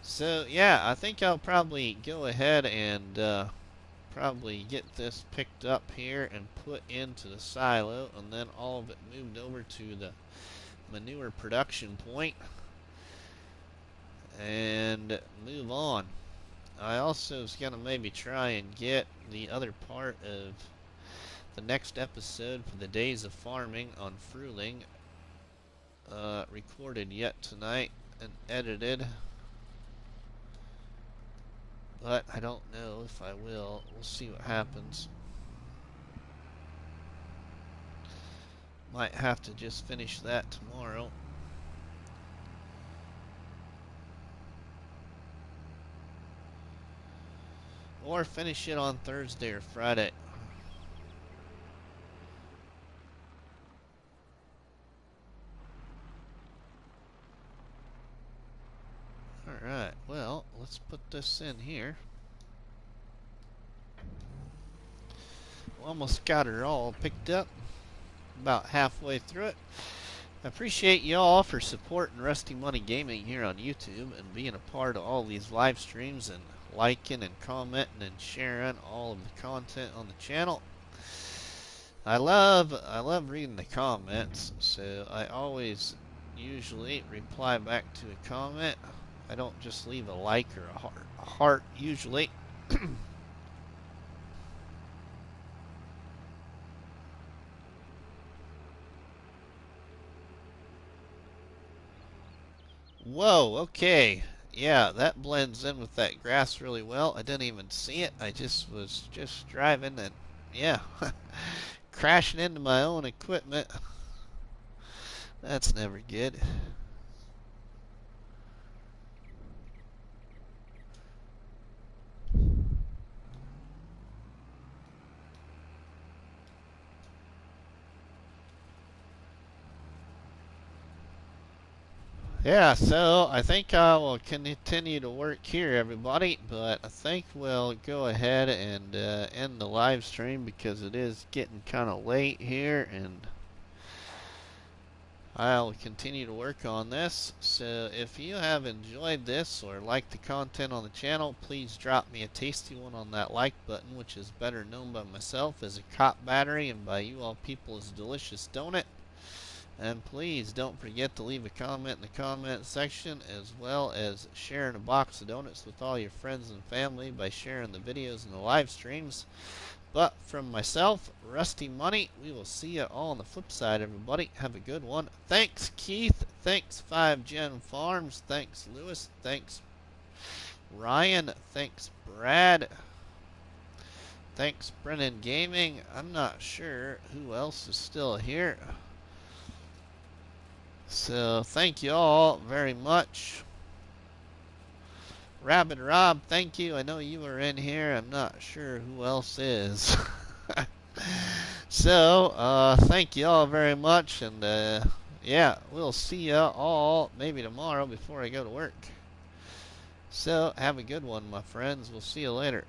So, yeah, I think I'll probably go ahead and probably get this picked up here and put into the silo, and then all of it moved over to the manure production point and move on. I also was going to maybe try and get the other part of the next episode for the Days of Farming on Fruling recorded yet tonight and edited. But I don't know if I will. We'll see what happens. Might have to just finish that tomorrow. Or finish it on Thursday or Friday. Alright, well, let's put this in here. Almost got her all picked up. About halfway through it. I appreciate y'all for supporting Rusty Money Gaming here on YouTube and being a part of all these live streams and liking and commenting and sharing all of the content on the channel. I love reading the comments, so I always usually reply back to a comment. I don't just leave a like or a heart usually. Whoa, okay. Yeah, that blends in with that grass really well. I didn't even see it. I just was driving and, yeah, crashing into my own equipment. That's never good. Yeah, so I think I will continue to work here, everybody, but I think we'll go ahead and end the live stream because it is getting kind of late here, and I'll continue to work on this. So if you have enjoyed this or like the content on the channel, please drop me a tasty one on that like button, which is better known by myself as a cop battery and by you all people as delicious donut. And please don't forget to leave a comment in the comment section, as well as sharing a box of donuts with all your friends and family by sharing the videos and the live streams. But from myself, Rusty Money, we will see you all on the flip side, everybody. Have a good one. Thanks, Keith. Thanks, 5Gen Farms. Thanks, Lewis. Thanks, Ryan. Thanks, Brad. Thanks, Brennan Gaming. I'm not sure who else is still here. So, thank you all very much. Rabbit Rob, thank you. I know you were in here. I'm not sure who else is. So, thank you all very much. And, yeah, we'll see you all maybe tomorrow before I go to work. So, have a good one, my friends. We'll see you later.